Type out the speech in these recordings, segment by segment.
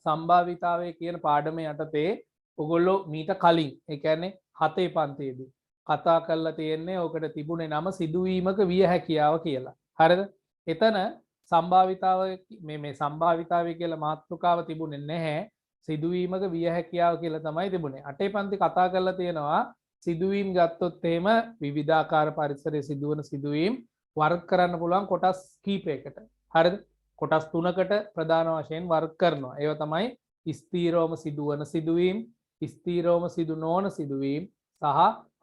සම්භාවිතාවය කියන පාඩම යටතේ ඔගොල්ලෝ මීට කලින් ඒ කියන්නේ 7 පන්තියේදී කතා කරලා තියෙන්නේ ඔකට තිබුණේ නම සිදුවීමක විය හැකියාව කියලා. හරිද? එතන සම්භාවිතාව මේ සම්භාවිතාවය කියලා මාතෘකාව තිබුණේ නැහැ. සිදුවීමක විය හැකියාව කියලා තමයි තිබුණේ. 8 පන්ති කතා කරලා තියෙනවා සිදුවීම් ගත්තොත් එහෙම විවිධාකාර පරිසරයේ සිදුවන සිදුවීම් වර්ග කරන්න පුළුවන් කොටස් කීපයකට. හරිද? කොටස් 3කට ප්‍රධාන වශයෙන් වර්ග කරනවා. ඒවා තමයි ස්ථීරවම සිදුවන සිදුවීම්, ස්ථීරවම සිදු නොවන සිදුවීම් සහ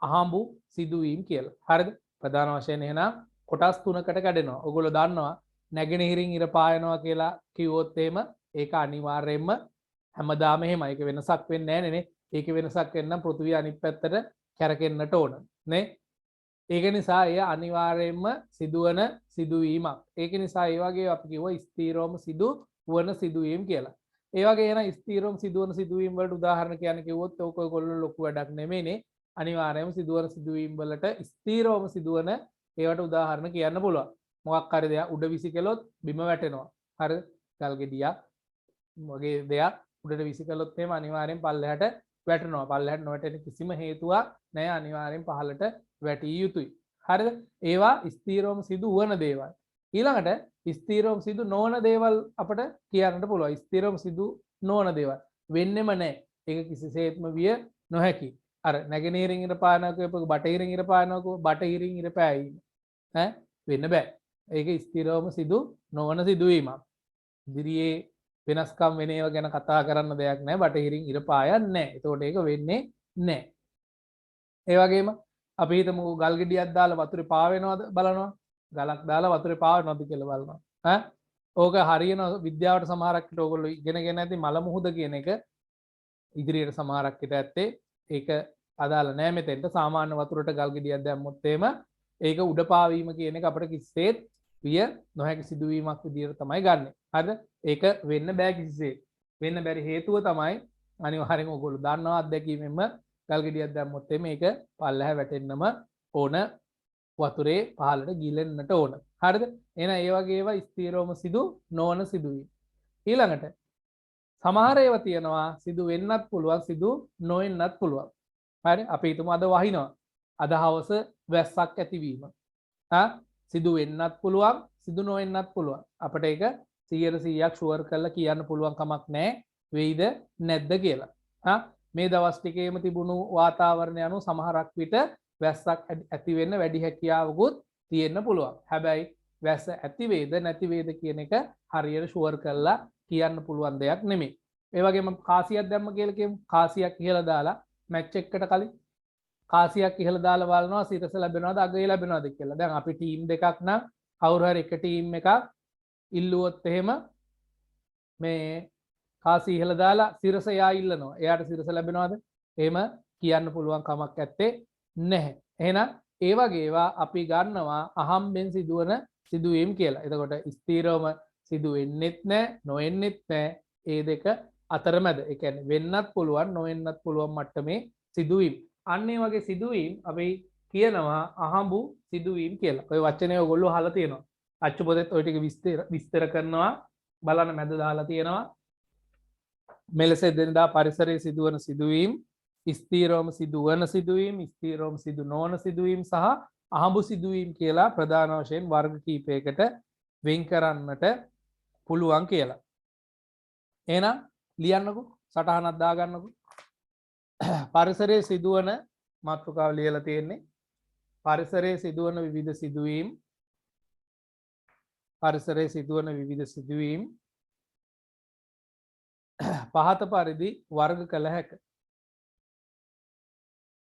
අහඹු සිදුවීම් කියලා. හරිද? ප්‍රධාන වශයෙන් එහෙනම් කොටස් 3කට කැඩෙනවා. ඔයගොල්ලෝ දන්නවා නැගෙනහිරින් ඉර පායනවා කියලා කිව්වොත් එහෙම ඒක අනිවාර්යයෙන්ම හැමදාම එහෙමයි. ඒක වෙනසක් වෙන්නේ නැහැ නේ. ඒක වෙනසක් වෙන්න පෘථිවිය අනිත් පැත්තට කැරකෙන්නට ඕන නේ. ඒක නිසා එය අනිවාර්යයෙන්ම සිදුවන සිදුවීමක්. ඒක නිසා ඒ වගේ අපි කිව්වා ස්ථීරවම සිදුවන සිදුවීම් කියලා. ඒ වගේ එන ස්ථීරවම සිදුවන සිදුවීම් වලට උදාහරණ කියන්න කිව්වොත් ඔක ඔයගොල්ලෝ ලොකු වැඩක් නෙමෙයිනේ. අනිවාර්යයෙන්ම සිදුවන සිදුවීම් වලට ස්ථීරවම සිදුවන ඒවට උදාහරණ කියන්න පුළුවන්. මොකක් හරි දෙයක් උඩ විසි කළොත් බිම වැටෙනවා. හරිද? ගල් ගෙඩියක් වගේ දෙයක් උඩට විසි කළොත් එහෙම අනිවාර්යෙන් පල්ලෙහාට වැටෙනවා. පල්ලෙහාට නොවැටෙන කිසිම හේතුවක් නැහැ. අනිවාර්යෙන් පහළට වැටිය යුතුයි. හරිද? ඒවා ස්ථීරවම සිදුවන දේවල්. ඊළඟට ස්ථීරවම සිදු නොවන දේවල් අපිට කියන්නට පුළුවන්. ස්ථීරවම සිදු නොවන දේවල් වෙන්නෙම නැහැ. ඒක කිසිසේත්ම විය නොහැකි. අර නැගෙනහිරින් ඉර පායනවා කියපුව බටහිරින් ඉර පායනවා බටහිරින් ඉර පෑයීම ඈ වෙන්න බෑ. ඒක ස්ථිරවම සිදු නොවන සිදුවීමක්. ඉදිරියේ වෙනස්කම් වෙන ඒවා ගැන කතා කරන්න දෙයක් නැහැ. බටහිරින් ඉර පායන්නේ නැහැ. ඒතකොට ඒක වෙන්නේ නැහැ. ඒ වගේම අපි හිතමු ගල් ගෙඩියක් දාලා වතුරේ පාවෙනවද බලනවා. ගලක් දාලා වතුරේ පාවෙනවද කියලා බලනවා. ඈ ඕක හරියන විද්‍යාවට සමහරක් විට ඕගොල්ලෝ ඉගෙනගෙන ඇති මල මුහුද කියන එක ඉදිරියට සමහරක් විට ඇත්තේ ඒක අදාළ නෑ මෙතෙන්ට. සාමාන්‍ය වතුරට ගල් ගෙඩියක් දැම්මොත් එහෙම ඒක උඩ පාවීම කියන එක අපිට කිසිසේත් විය නොහැකි සිදුවීමක් විදියට තමයි ගන්නෙ. හරිද? ඒක වෙන්න බෑ කිසිසේත්. වෙන්න බැරි හේතුව තමයි අනිවාර්යෙන් ඔයගොල්ලෝ දන්නවා අත්දැකීමෙන්ම ගල් ගෙඩියක් දැම්මොත් එහෙම ඒක පල්ලෙහා වැටෙන්නම ඕන. වතුරේ පහළට ගිලෙන්නට ඕන. හරිද? එහෙනම් ඒ වගේ ඒවා ස්ථිරවම සිදු නොවන සිදුවීම්. ඊළඟට සමහර ඒවා තියෙනවා සිදු වෙන්නත් පුළුවන් සිදු නොවෙන්නත් පුළුවන්. හරි? අපි හිතමු අද වහිනවා. අද හවස වැස්සක් ඇතිවීම. සිදු වෙන්නත් පුළුවන් සිදු නොවෙන්නත් පුළුවන්. අපිට ඒක 100%ක් ෂුවර් කරලා කියන්න පුළුවන් කමක් නැහැ වෙයිද නැද්ද කියලා. මේ දවස් ටිකේම තිබුණු වාතාවරණය අනුව සමහරක් විට වැස්සක් ඇති වෙන්න වැඩි හැකියාවකුත් තියෙන්න පුළුවන්. හැබැයි වැස්ස ඇති වේද නැති වේද කියන එක හරියට ෂුවර් කරලා කියන්න පුළුවන් දෙයක් නෙමෙයි. ඒ වගේම කාසියක් දැම්ම කියලා කියමු. කාසියක් ඉහළ දාලා මැච් එකකට කලින් කාසියක් ඉහළ දාලා බලනවා සිරස ලැබෙනවද අගය ලැබෙනවද කියලා. දැන් අපි ටීම් දෙකක් නම් කවුරු හරි එක ටීම් එකක් ඉල්ලුවොත් එහෙම මේ කාසි ඉහළ දාලා සිරස යා ඉල්ලනවා. එයාට සිරස ලැබෙනවද? එහෙම කියන්න පුළුවන් කමක් නැත්තේ නැහැ. එහෙනම් ඒ වගේ ඒවා අපි ගන්නවා අහම්බෙන් සිදුවන සිදුවීම් කියලා. එතකොට ස්ථීරවම සිදු වෙන්නෙත් නැහැ, නොවෙන්නෙත් නැහැ. ඒ දෙක අතරමැද. ඒ කියන්නේ වෙන්නත් පුළුවන්, නොවෙන්නත් පුළුවන් මට්ටමේ සිදුවීම්. අන්න ඒ වගේ සිදුවීම් අපි කියනවා අහඹු සිදුවීම් කියලා. ඔය වචනේ ඔයගොල්ලෝ අහලා තියෙනවා. අච්චු පොතේත් ඔය ටික විස්තර කරනවා. බලන්න මැද දාලා තියෙනවා. මෙලෙස එදිනදා පරිසරයේ සිදුවන සිදුවීම්, ස්ථීරවම සිදුවන සිදුවීම්, ස්ථීරවම සිදු නොවන සිදුවීම් සහ අහඹු සිදුවීම් කියලා ප්‍රධාන වශයෙන් වර්ග කීපයකට වෙන් කරන්නට පුළුවන් කියලා. එහෙනම් ලියන්නකෝ සටහනක් දාගන්නකෝ. පරිසරයේ සිදුවන මාතෘකාව ලියලා තියෙන්නේ පරිසරයේ සිදුවන විවිධ සිදුවීම්, පරිසරයේ සිදුවන විවිධ සිදුවීම් පහත පරිදි වර්ග කළ හැක.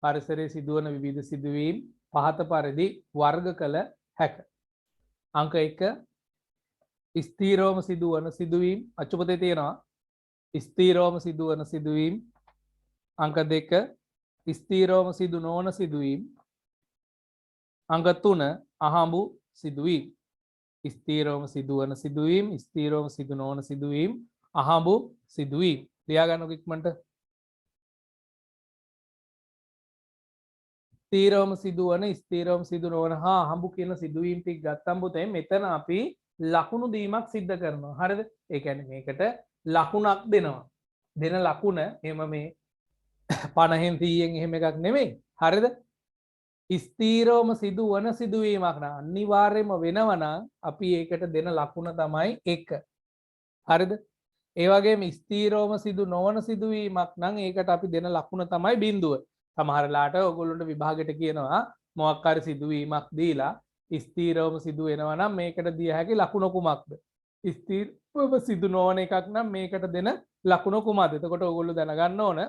පරිසරයේ සිදුවන විවිධ සිදුවීම් පහත පරිදි වර්ග කළ හැක. අංක 1 ස්ථීරවම සිදුවන සිදුවීම් අච්චුපතේ තියෙනවා. ස්ථීරවම සිදුවන සිදුවීම්. අංක 2 ස්ථීරවම සිදු නොවන සිදුවීම්. අංක 3 අහඹු සිදුවීම්. ස්ථීරවම සිදුවන සිදුවීම්, ස්ථීරවම සිදු නොවන සිදුවීම්, අහඹු සිදුවීම්. ලියා ගන්නකො ඉක්මනට. ස්ථීරවම සිදුවන, ස්ථීරවම සිදු නොවන හා අහඹු කියන සිදුවීම් ටික ගත්තම පුතේ මෙතන අපි ලකුණු දීමක් සිද්ධ කරනවා. හරිද? ඒ කියන්නේ මේකට ලකුණක් දෙනවා. දෙන ලකුණ එහෙම මේ 50න් 100න් එහෙම එකක් නෙමෙයි. හරිද? ස්ථීරවම සිදුවන සිදුවීමක් නම් අනිවාර්යයෙන්ම වෙනවා නම් අපි ඒකට දෙන ලකුණ තමයි 1. හරිද? ඒ වගේම ස්ථීරවම සිදු නොවන සිදුවීමක් නම් ඒකට අපි දෙන ලකුණ තමයි බිඳුව. සමහර වෙලාවට ඔයගොල්ලන්ට විභාගෙට කියනවා මොකක් හරි සිදුවීමක් දීලා ස්ථීරවම සිදු වෙනවා නම් මේකට දිය හැකි ලකුණ කුමක්ද? ස්ථීරව සිදු නොවන එකක් නම් මේකට දෙන ලකුණ කුමක්ද? එතකොට ඔයගොල්ලෝ දැනගන්න ඕන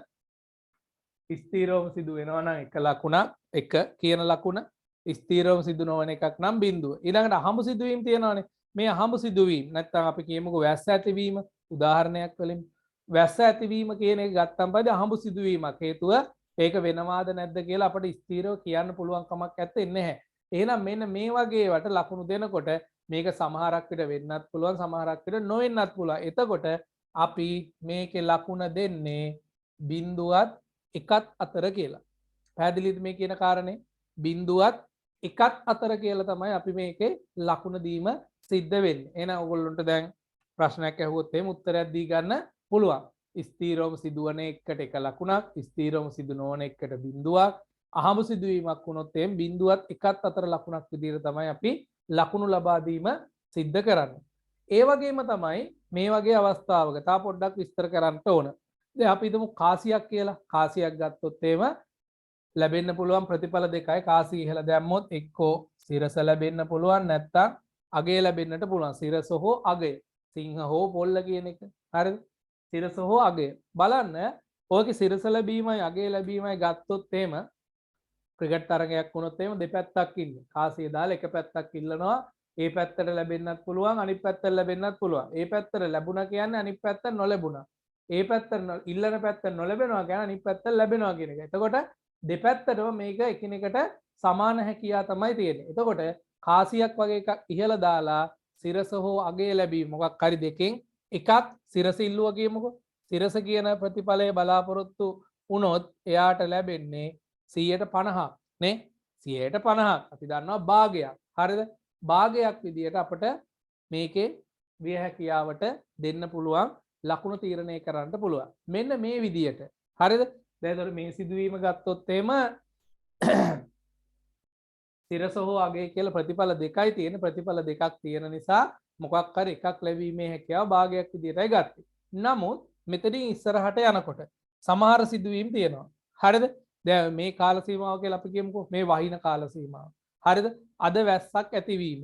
ස්ථීරවම සිදු වෙනවා නම් එක ලකුණක් එක කියන ලකුණ ස්ථීරවම සිදු නොවන එකක් නම් බිඳුව. ඊළඟට අහඹු සිදුවීම් තියෙනවානේ. මේ අහඹු සිදුවීම් නැත්නම් අපි කියමුකෝ වැස්ස ඇතිවීම උදාහරණයක් වලින් වැස්ස ඇතිවීම කියන එක ගත්තම පස්සේ අහඹු සිදුවීමක් හේතුව ඒක වෙනවාද නැද්ද කියලා අපිට ස්ථීරව කියන්න පුළුවන් කමක් නැත්තේ නැහැ. එහෙනම් මෙන්න මේ වගේ වට ලකුණු දෙනකොට මේක සමහරක් විට වෙන්නත් පුළුවන් සමහරක් විට නොවෙන්නත් පුළුවන්. එතකොට අපි මේකේ ලකුණ දෙන්නේ බිඳුවත් එකත් අතර කියලා. පැහැදිලිද මේ කියන කාරණේ? බිඳුවත් එකත් අතර කියලා තමයි අපි මේකේ ලකුණ දීම සිද්ධ වෙන්නේ. එහෙනම් ඔයගොල්ලන්ට දැන් ප්‍රශ්නයක් ඇහුවොත් එහෙම උත්තරයක් දී ගන්න පුළුවන්. ස්ථීරවම සිදුවන එකට එක ලකුණක්, ස්ථීරවම සිදු නොවන එකට බිඳුවක්, අහඹු සිදුවීමක් වුණොත් එහෙම බිඳුවත් එකත් අතර ලකුණක් විදිහට තමයි අපි ලකුණු ලබා දීම සිද්ධ කරන්නේ. ඒ වගේම තමයි මේ වගේ අවස්ථාවක තා පොඩ්ඩක් විස්තර කරන්න ඕන. දැන් අපි හිතමු කාසියක් කියලා. කාසියක් ගත්තොත් එහෙම ලැබෙන්න පුළුවන් ප්‍රතිඵල දෙකයි. කාසිය ඉහළ දැම්මොත් එක්කෝ සිරස ලැබෙන්න පුළුවන් නැත්නම් අගය ලැබෙන්නට පුළුවන්. සිරස හෝ අගය. සිංහ හෝ පොල්ල කියන එක. හරිද? සිරස හෝ අගය. බලන්න ඔයගේ සිරස ලැබීමයි අගය ලැබීමයි ගත්තොත් එහෙම ක්‍රිකට් තරගයක් වුණොත් එහෙම දෙපැත්තක් ඉන්නේ. කාසිය දාලා එක පැත්තක් ඉල්ලනවා. ඒ පැත්තට ලැබෙන්නත් පුළුවන් අනිත් පැත්තට ලැබෙන්නත් පුළුවන්. ඒ පැත්තට ලැබුණා කියන්නේ අනිත් පැත්තට නොලැබුණා. ඒ පැත්තට ඉල්ලන පැත්තට නොලැබෙනවා කියන්නේ අනිත් පැත්තට ලැබෙනවා කියන එක. එතකොට දෙපැත්තටම මේක එකිනෙකට සමාන හැකියාව තමයි තියෙන්නේ. එතකොට කාසියක් වගේ එකක් ඉහළ දාලා සිරස හෝ අගය ලැබීම මොකක් හරි දෙකෙන් එකක් සිරස ඉල්ලුවා කියමුකෝ. සිරස කියන ප්‍රතිඵලය බලාපොරොත්තු වුණොත් එයාට ලැබෙන්නේ 150ක් නේ. 150ක් අපි දන්නවා භාගයක්. හරිද? භාගයක් විදියට අපිට මේකේ විය හැකියාවට දෙන්න පුළුවන් ලකුණු තීරණය කරන්න පුළුවන්. මෙන්න මේ විදියට. හරිද? දැන් මේ සිදුවීම ගත්තොත් එහෙම සිරස හෝ අගය කියලා ප්‍රතිඵල දෙකයි තියෙන. ප්‍රතිඵල දෙකක් තියෙන නිසා මොකක් හරි එකක් ලැබීමේ හැකියාව භාගයක් විදියටයි ගත්තේ. නමුත් මෙතනින් ඉස්සරහට යනකොට සමහර සිදුවීම් තියෙනවා. හරිද? දැන් මේ කාල සීමාව කියලා අපි කියමුකෝ මේ වහින කාල සීමාව. හරිද? අද වැස්සක් ඇතිවීම.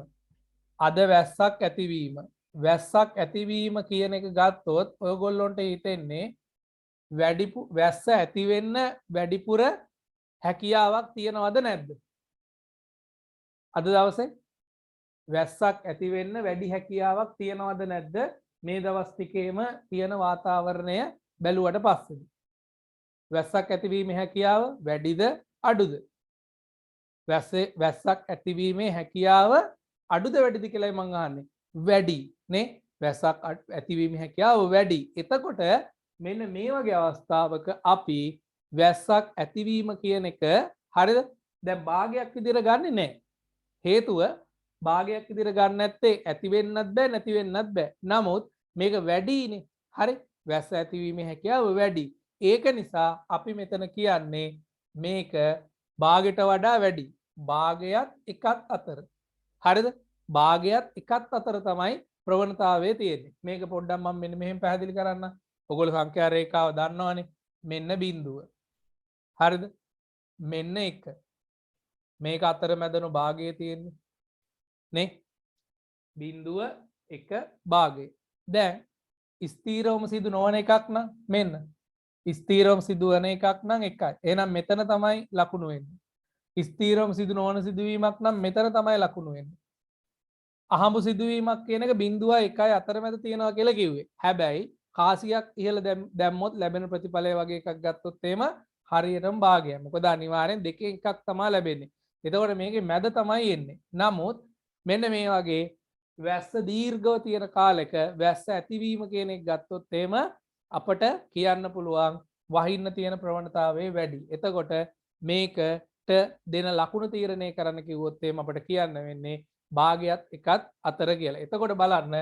අද වැස්සක් ඇතිවීම. වැස්සක් ඇතිවීම කියන එක ගත්තොත් ඔයගොල්ලොන්ට හිතෙන්නේ වැස්ස ඇති වෙන්න වැඩිපුර හැකියාවක් තියනවද නැද්ද? අද දවසේ වැස්සක් ඇති වෙන්න වැඩි හැකියාවක් තියනවද නැද්ද? මේ දවස් ටිකේම තියෙන වාතාවරණය බැලුවට පස්සේ. වැස්සක් ඇතිවීමේ හැකියාව වැඩිද අඩුද? වැස්සක් ඇතිවීමේ හැකියාව අඩුද වැඩිද කියලායි මං අහන්නේ. වැඩි නේ. වැස්සක් ඇතිවීමේ හැකියාව වැඩි. එතකොට මෙන්න මේ වගේ අවස්ථාවක අපි වැස්සක් ඇතිවීම කියන එක හරිද? දැන් භාගයක් විදිහට ගන්නෙ නැහැ. හේතුව භාගයක් විදිහට ගන්න නැත්තේ ඇති වෙන්නත් බෑ නැති වෙන්නත් බෑ. නමුත් මේක වැඩිනේ. හරි? වැස්ස ඇතිවීමේ හැකියාව වැඩි. ඒක නිසා අපි මෙතන කියන්නේ මේක භාගයට වඩා වැඩි. භාගයත් එකත් අතර. හරිද? භාගයත් එකත් අතර තමයි ප්‍රවණතාවය තියෙන්නේ. මේක පොඩ්ඩක් මම මෙන්න මෙහෙම පැහැදිලි කරන්න. ඔයගොල්ලෝ සංඛ්‍යා රේඛාව දන්නවනේ. මෙන්න බිඳුව. හරිද? මෙන්න 1. මේක අතර මැදන භාගය තියෙන්නේ. නේ? බිඳුව 1 භාගය. දැන් ස්ථීරවම සිදු නොවන එකක් නම් මෙන්න. ස්ථීරවම සිදුවන එකක් නම් 1යි. එහෙනම් මෙතන තමයි ලකුණු වෙන්නේ. ස්ථීරවම සිදු නොවන සිදුවීමක් නම් මෙතන තමයි ලකුණු වෙන්නේ. අහඹු සිදුවීමක් කියන එක 0.1යි අතරමැද තියෙනවා කියලා කිව්වේ. හැබැයි කාසියක් ඉහළ දැම්මොත් ලැබෙන ප්‍රතිඵලය වගේ එකක් ගත්තොත් එහෙම හරියටම භාගයයි. මොකද අනිවාර්යෙන් දෙකෙන් එකක් තමයි ලැබෙන්නේ. එතකොට මේකේ මැද තමයි එන්නේ. නමුත් මෙන්න මේ වගේ වැස්ස දීර්ඝව තියෙන කාලෙක වැස්ස ඇතිවීම කියන එක ගත්තොත් එහෙම අපට කියන්න පුළුවන් වහින්න තියෙන ප්‍රවණතාවය වැඩි. එතකොට මේකට දෙන ලකුණු තීරණය කරන්න කිව්වොත් එහෙම අපට කියන්න වෙන්නේ භාගයත් එකත් අතර කියලා. එතකොට බලන්න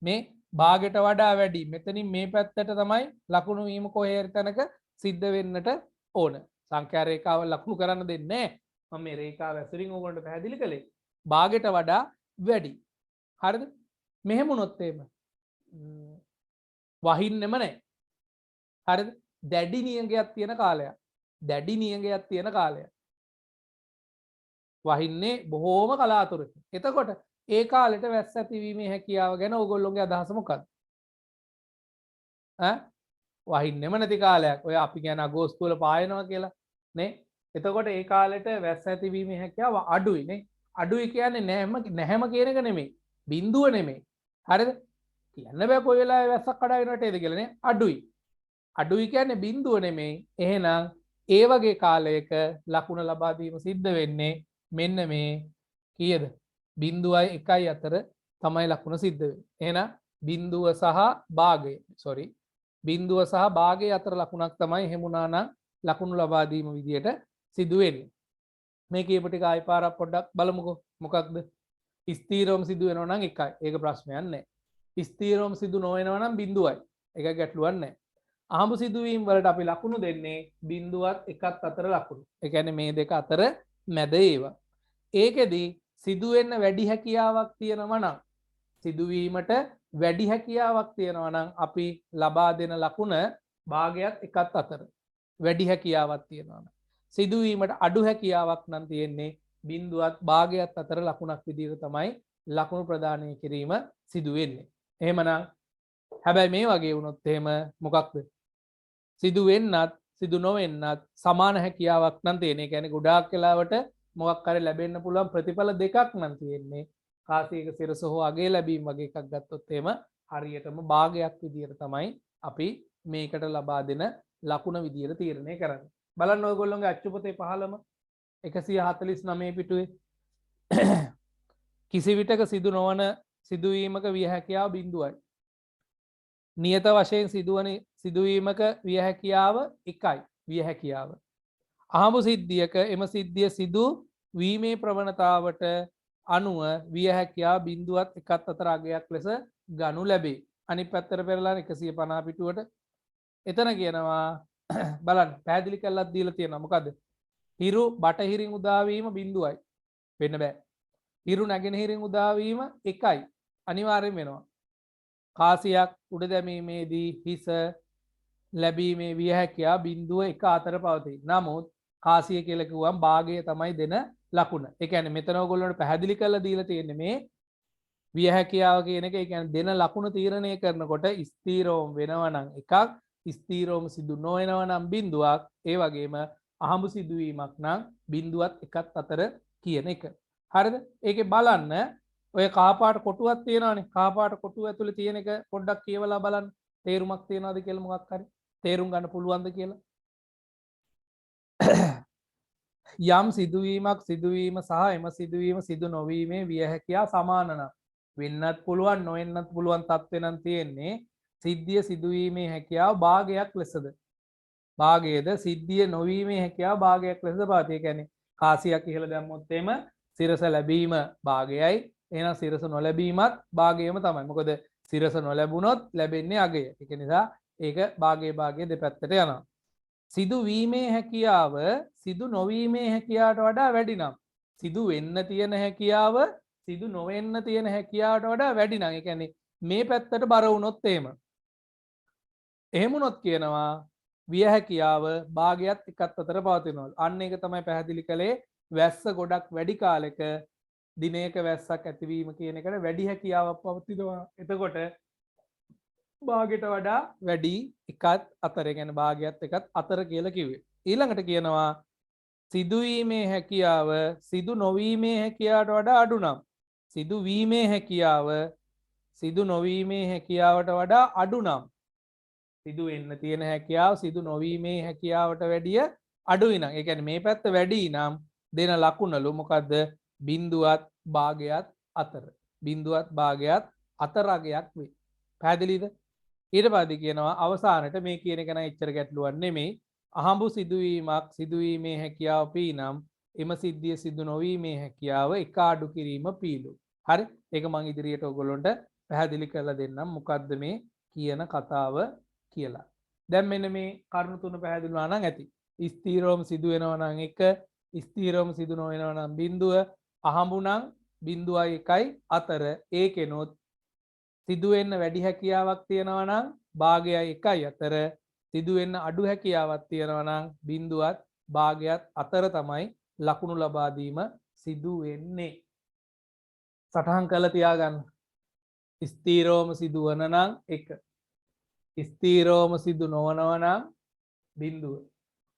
මේ භාගයට වඩා වැඩි. මෙතනින් මේ පැත්තට තමයි ලකුණු වීම කොහේ හරි තැනක සිද්ධ වෙන්නට ඕන. සංඛ්‍යා රේඛාව ලකුණු කරන්න දෙන්නේ නැහැ. මම මේ රේඛාව ඇසුරින් ඕගොල්ලන්ට පැහැදිලි කළේ. භාගයට වඩා වැඩි. හරිද? මෙහෙම වුණොත් එහෙම වහින්නෙම නැහැ. හරිද? දැඩි නියඟයක් තියෙන කාලයක්. දැඩි නියඟයක් තියෙන කාලයක්. වහින්නේ බොහෝම කලාතුරකින්. එතකොට ඒ කාලෙට වැස්ස ඇතිවීමේ හැකියාව ගැන ඕගොල්ලෝගේ අදහස මොකක්ද? වහින්නෙම නැති කාලයක්. ඔය අපි කියන අගෝස්තු වල පායනවා කියලා නේ. එතකොට ඒ කාලෙට වැස්ස ඇතිවීමේ හැකියාව අඩුයි නේ. අඩුයි කියන්නේ නැහැම කියන එක නෙමෙයි. බිඳුව නෙමෙයි. හරිද? කියන්න බෑ කොයි වෙලාවෙ වැස්සක් කඩාගෙන වැටේද කියලා නේ. අඩුයි. අඩුයි කියන්නේ බිඳුව නෙමෙයි. එහෙනම් ඒ වගේ කාලයක ලකුණ ලබා දීම සිද්ධ වෙන්නේ මෙන්න මේ කීයද? 0.1 අතර තමයි ලකුණ සිද්ධ වෙන්නේ. එහෙනම් බිඳුව සහ භාගය බිඳුව සහ භාගය අතර ලකුණක් තමයි එහෙමුණා නම් ලකුණු ලබා දීම විදියට සිදු වෙන්නේ. මේ කියපු ටික ආයි පාරක් පොඩ්ඩක් බලමුකෝ. මොකක්ද? ස්ථීරවම සිදු වෙනවා නම් 1යි. ඒක ප්‍රශ්නයක් නැහැ. ස්ථීරවම සිදු නොවෙනවා නම් 0යි. ඒක ගැටලුවක් නැහැ. අහඹ සිදුවීම් වලට අපි ලකුණු දෙන්නේ 0වත් 1ත් අතර ලකුණු. ඒ කියන්නේ මේ දෙක අතර මැද ඒවා. ඒකෙදි සිදුවෙන්න වැඩි හැකියාවක් තියෙනවා නම් සිදුවීමට වැඩි හැකියාවක් තියෙනවා නම් අපි ලබා දෙන ලකුණ භාගයත් 1ත් අතර වැඩි හැකියාවක් තියෙනවා නම් සිදුවීමට අඩු හැකියාවක් නම් තියෙන්නේ 0වත් භාගයත් අතර ලකුණක් විදිහට තමයි ලකුණු ප්‍රදානය කිරීම සිදු වෙන්නේ. එහෙමනම් හැබැයි මේ වගේ වුණොත් එහෙම මොකක්ද? සිදු වෙන්නත් සිදු නොවෙන්නත් සමාන හැකියාවක් නම් තියෙන. ඒ කියන්නේ ගොඩාක් වෙලාවට මොකක් හරි ලැබෙන්න පුළුවන් ප්‍රතිඵල දෙකක් නම් තියෙන්නේ. කාසියක සිරස හෝ අගේ ලැබීම වගේ එකක් ගත්තොත් එහෙම හරියටම භාගයක් විදියට තමයි අපි මේකට ලබා දෙන ලකුණ විදියට තීරණය කරන්නේ. බලන්න ඔයගොල්ලෝගේ අච්චු පොතේ 15ම 149 පිටුවේ කිසි විටක සිදු නොවන සිදුවීමක විය හැකියාව 0යි. නියත වශයෙන් සිදුවන සිදුවීමක විය හැකියාව 1යි. විය හැකියාව. අහඹු සිද්ධියක එම සිද්ධිය සිදු වීමේ ප්‍රවණතාවට අනුව විය හැකියාව 0වත් 1ත් අතර අගයක් ලෙස ගනු ලැබේ. අනිත් පැත්තට පෙරලා 150 පිටුවට එතන කියනවා බලන්න පැහැදිලි කරලා දීලා තියෙනවා. මොකද? හිරු බටහිරින් උදා වීම 0යි. වෙන්න බෑ. හිරු නැගෙනහිරින් උදා වීම 1යි. අනිවාර්යෙන් වෙනවා. කාසියක් උඩ දැමීමේදී හිස ලැබීමේ විය හැකියාව 0.1 අතර පවතී. නමුත් කාසිය කියලා කිව්වම භාගය තමයි දෙන ලකුණ. ඒ කියන්නේ මෙතන ඔයගොල්ලන්ට පැහැදිලි කරලා දීලා තියෙන්නේ මේ විය හැකියාව කියන එක. ඒ කියන්නේ දෙන ලකුණ තීරණය කරනකොට ස්ථීරවම වෙනවා නම් එකක්, ස්ථීරවම සිදු නොවෙනවා නම් 0ක්, ඒ වගේම අහඹු සිදුවීමක් නම් 0වත් 1ත් අතර කියන එක. හරිද? ඒකේ බලන්න ඔය කහපාට කොටුවක් තියෙනවානේ. කහපාට කොටුව ඇතුලේ තියෙන එක පොඩ්ඩක් කියවලා බලන්න. තේරුමක් තියනවාද කියලා මොකක් හරි තේරුම් ගන්න පුළුවන්ද කියලා. යම් සිදුවීමක් සිදුවීම සහ එම සිදුවීම සිදු නොවීමේ විය හැකියාව සමාන නම් වෙන්නත් පුළුවන් නොවෙන්නත් පුළුවන් තත්ත්වෙ නම් තියෙන්නේ සිද්ධිය සිදුවීමේ හැකියාව භාගයක් ලෙසද භාගයේද සිද්ධිය නොවීමේ හැකියාව භාගයක් ලෙසද පවතී. ඒ කියන්නේ කාසියක් ඉහළ දැම්මොත් එම සිරස ලැබීම භාගයයි. එහෙනම් සිරස නොලැබීමත් භාගයම තමයි. මොකද සිරස නොලැබුණොත් ලැබෙන්නේ අගය. ඒක නිසා ඒක භාගයේ දෙපැත්තට යනවා. සිදු වීමේ හැකියාව සිදු නොවීමේ හැකියාවට වඩා වැඩි නම් සිදු වෙන්න තියෙන හැකියාව සිදු නොවෙන්න තියෙන හැකියාවට වඩා වැඩි නම් ඒ කියන්නේ මේ පැත්තට බර වුණොත් එහෙම වුණොත් කියනවා විය හැකියාව භාගයත් 1ත් අතර පවතිනවා. අන්න ඒක තමයි පැහැදිලි කළේ වැස්ස ගොඩක් වැඩි කාලෙක දිනයක වැස්සක් ඇතිවීම කියන එකට වැඩි හැකියාවක් පවතිනවා. එතකොට භාගයට වඩා වැඩි 1ත් අතර ගැන භාගයත් 1ත් අතර කියලා කිව්වේ. ඊළඟට කියනවා සිදුවීමේ හැකියාව සිදු නොවීමේ හැකියාවට වඩා අඩු නම් සිදු වීමේ හැකියාව සිදු නොවීමේ හැකියාවට වඩා අඩු නම් සිදු වෙන්න තියෙන හැකියාව සිදු නොවීමේ හැකියාවට වැඩිය අඩුයි නම් ඒ කියන්නේ මේ පැත්ත වැඩි නම් දෙන ලකුණලු මොකද්ද? 0වත් භාගයත් අතර 0වත් භාගයත් අතර අගයක් වේ. පැහැදිලිද? ඊට පස්සේ කියනවා අවසානයේ මේ කියන එක නම් එච්චර ගැටලුවක් නෙමෙයි. අහඹු සිදුවීමක් සිදුවීමේ හැකියාව p නම් එම සිද්ධිය සිදු නොවීමේ හැකියාව එක අඩු කිරීම p ලු. හරි? ඒක මම ඉදිරියට ඔයගොල්ලන්ට පැහැදිලි කරලා දෙන්නම් මොකද්ද මේ කියන කතාව කියලා. දැන් මෙන්න මේ කරුණු තුන පැහැදිලි වුණා නම් ඇති. ස්ථීරවම සිදු වෙනවා නම් 1, ස්ථීරවම සිදු නොවෙනවා නම් 0, අහඹු නම් 0.1 අතර ඒකෙනොත් සිදු වෙන්න වැඩි හැකියාවක් තියෙනවා නම් භාගයයි 1යි අතර සිදු වෙන්න අඩු හැකියාවක් තියෙනවා නම් බිඳුවත් භාගයත් අතර තමයි ලකුණු ලබා දීම සිදු වෙන්නේ. සටහන් කරලා තියාගන්න. ස්ථීරවම සිදු වන නම් 1, ස්ථීරවම සිදු නොවනවා නම් 0,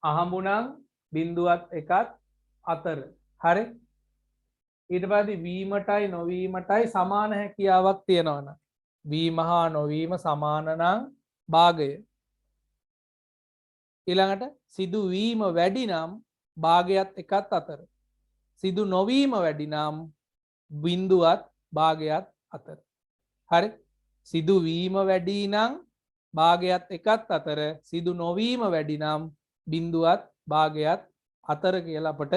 අහඹු නම් 0.1ත් අතර. හරි. ඊට පස්සේ වීමටයි නොවීමටයි සමාන හැකියාවක් තියෙනවා නම් වීම හා නොවීම සමාන නම් භාගය. ඊළඟට සිදු වීම වැඩි නම් භාගයත් එකත් අතර. සිදු නොවීම වැඩි නම් බිඳුවත් භාගයත් අතර. හරි. සිදු වීම වැඩි නම් භාගයත් එකත් අතර සිදු නොවීම වැඩි නම් බිඳුවත් භාගයත් අතර කියලා අපට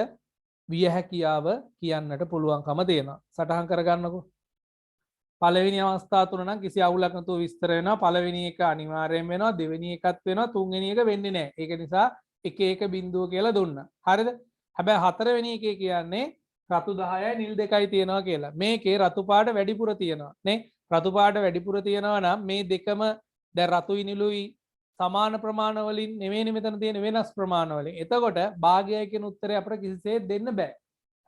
විය හැකියාව කියන්නට පුළුවන්කම තියෙනවා. සටහන් කරගන්නකෝ. පළවෙනි අවස්ථාව තුන නම් කිසි අවුලක් නැතුව විස්තර වෙනවා. පළවෙනි එක අනිවාර්යෙන් වෙනවා, දෙවෙනි එකත් වෙනවා, තුන්වෙනි එක වෙන්නේ නැහැ. ඒක නිසා එක එක බිඳුව කියලා දුන්නා. හරිද? හැබැයි හතරවෙනි එකේ කියන්නේ රතු 10යි නිල් 2යි තියෙනවා කියලා. මේකේ රතු පාට වැඩිපුර තියෙනවා නේ. රතු පාට වැඩිපුර තියෙනවා නම් මේ දෙකම දැන් රතුයි නිලුයි සමාන ප්‍රමාණ වලින් නෙවෙයි මෙතන තියෙන වෙනස් ප්‍රමාණ වලින්. එතකොට භාගයයි කියන උත්තරය අපිට කිසිසේත් දෙන්න බෑ.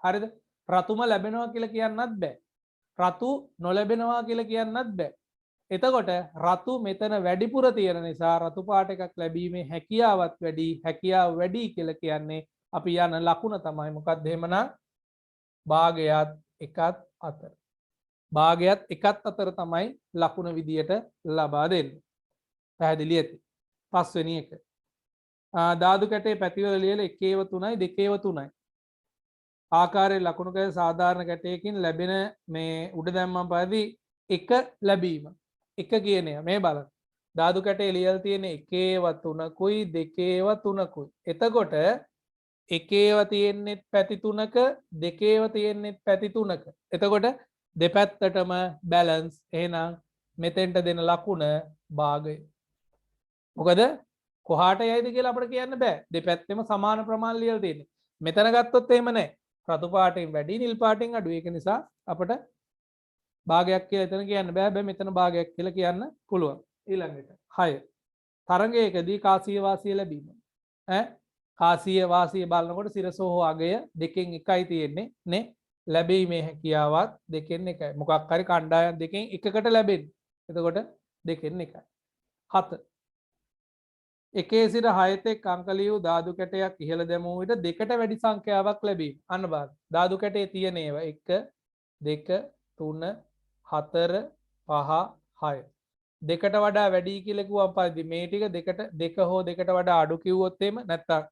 හරිද? රතුම ලැබෙනවා කියලා කියන්නත් බෑ. රතු නොලැබෙනවා කියලා කියන්නත් බෑ. එතකොට රතු මෙතන වැඩිපුර තියෙන නිසා රතු පාට එකක් ලැබීමේ හැකියාවත් වැඩි. හැකියාව වැඩි කියලා කියන්නේ අපි යන ලකුණ තමයි මොකක්ද එහෙමනම් භාගයත් එකත් අතර. භාගයත් එකත් අතර තමයි ලකුණ විදියට ලබා දෙන්නේ. පැහැදිලි ඇති. පස්වෙනි එක. ධාතු කැටේ පැතිවල ලියලා 1/3යි 2/3යි. ආකාරයේ ලකුණු කැට සාධාරණ කැටයකින් ලැබෙන මේ උඩ දැම්මම පරිදි 1 ලැබීම. 1 කියන්නේ මේ බලන්න. ධාතු කැටේ ලියලා තියෙන 1/3කුයි 2/3කුයි. එතකොට 1 තියෙන්නේ පැති 3ක 2 තියෙන්නේ පැති 3ක. එතකොට දෙපැත්තටම බැලන්ස්. එහෙනම් මෙතෙන්ට දෙන ලකුණ භාගය. මොකද කොහාට යයිද කියලා අපිට කියන්න බෑ. දෙපැත්තෙම සමාන ප්‍රමාණ ලියලා තියෙන්නේ. මෙතන ගත්තොත් එහෙම නැහැ. රතු පාටින් වැඩි නිල් පාටින් අඩු. ඒක නිසා අපිට භාගයක් කියලා එතන කියන්න බෑ. හැබැයි මෙතන භාගයක් කියලා කියන්න පුළුවන්. ඊළඟට 6. තරංගයකදී කාසිය වාසිය ලැබීම. කාසිය වාසිය බලනකොට සිරස හෝ අගය දෙකෙන් එකයි තියෙන්නේ නේ. ලැබීමේ හැකියාවත් දෙකෙන් එකයි. මොකක් හරි කණ්ඩායම් දෙකෙන් එකකට ලැබෙන්නේ. එතකොට දෙකෙන් එකයි. 7. 1 සිට 6 තෙක් අංක ලියූ ධාතු කැටයක් ඉහළ දැමූ විට දෙකට වැඩි සංඛ්‍යාවක් ලැබීම. අන්න බලන්න. ධාතු කැටේ තියෙන ඒවා 1 2 3 4 5 6. දෙකට වඩා වැඩි කියලා කිව්වම පරිදි මේ ටික දෙකට දෙක හෝ දෙකට වඩා අඩු කිව්වොත් එහෙම නැත්තම්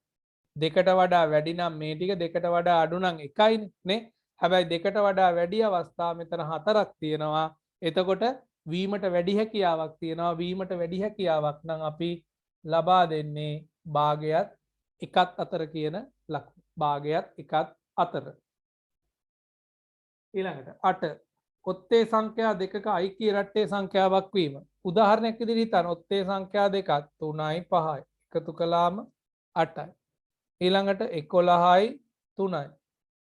දෙකට වඩා වැඩි නම් මේ ටික දෙකට වඩා අඩු නම් එකයිනේ නේ. හැබැයි දෙකට වඩා වැඩි අවස්ථා මෙතන 4ක් තියෙනවා. එතකොට වීමට වැඩි හැකියාවක් තියෙනවා. වීමට වැඩි හැකියාවක් නම් අපි ලබා දෙන්නේ භාගයත් එකත් අතර කියන ලකුණ. භාගයත් එකත් අතර. ඊළඟට 8. ඔත්තේ සංඛ්‍යා දෙකක ඓක්‍ය රට්ටේ සංඛ්‍යාවක් වීම. උදාහරණයක් විදිහට හිතන්න. ඔත්තේ සංඛ්‍යා දෙකක් 3යි 5යි එකතු කළාම 8යි. ඊළඟට 11යි 3යි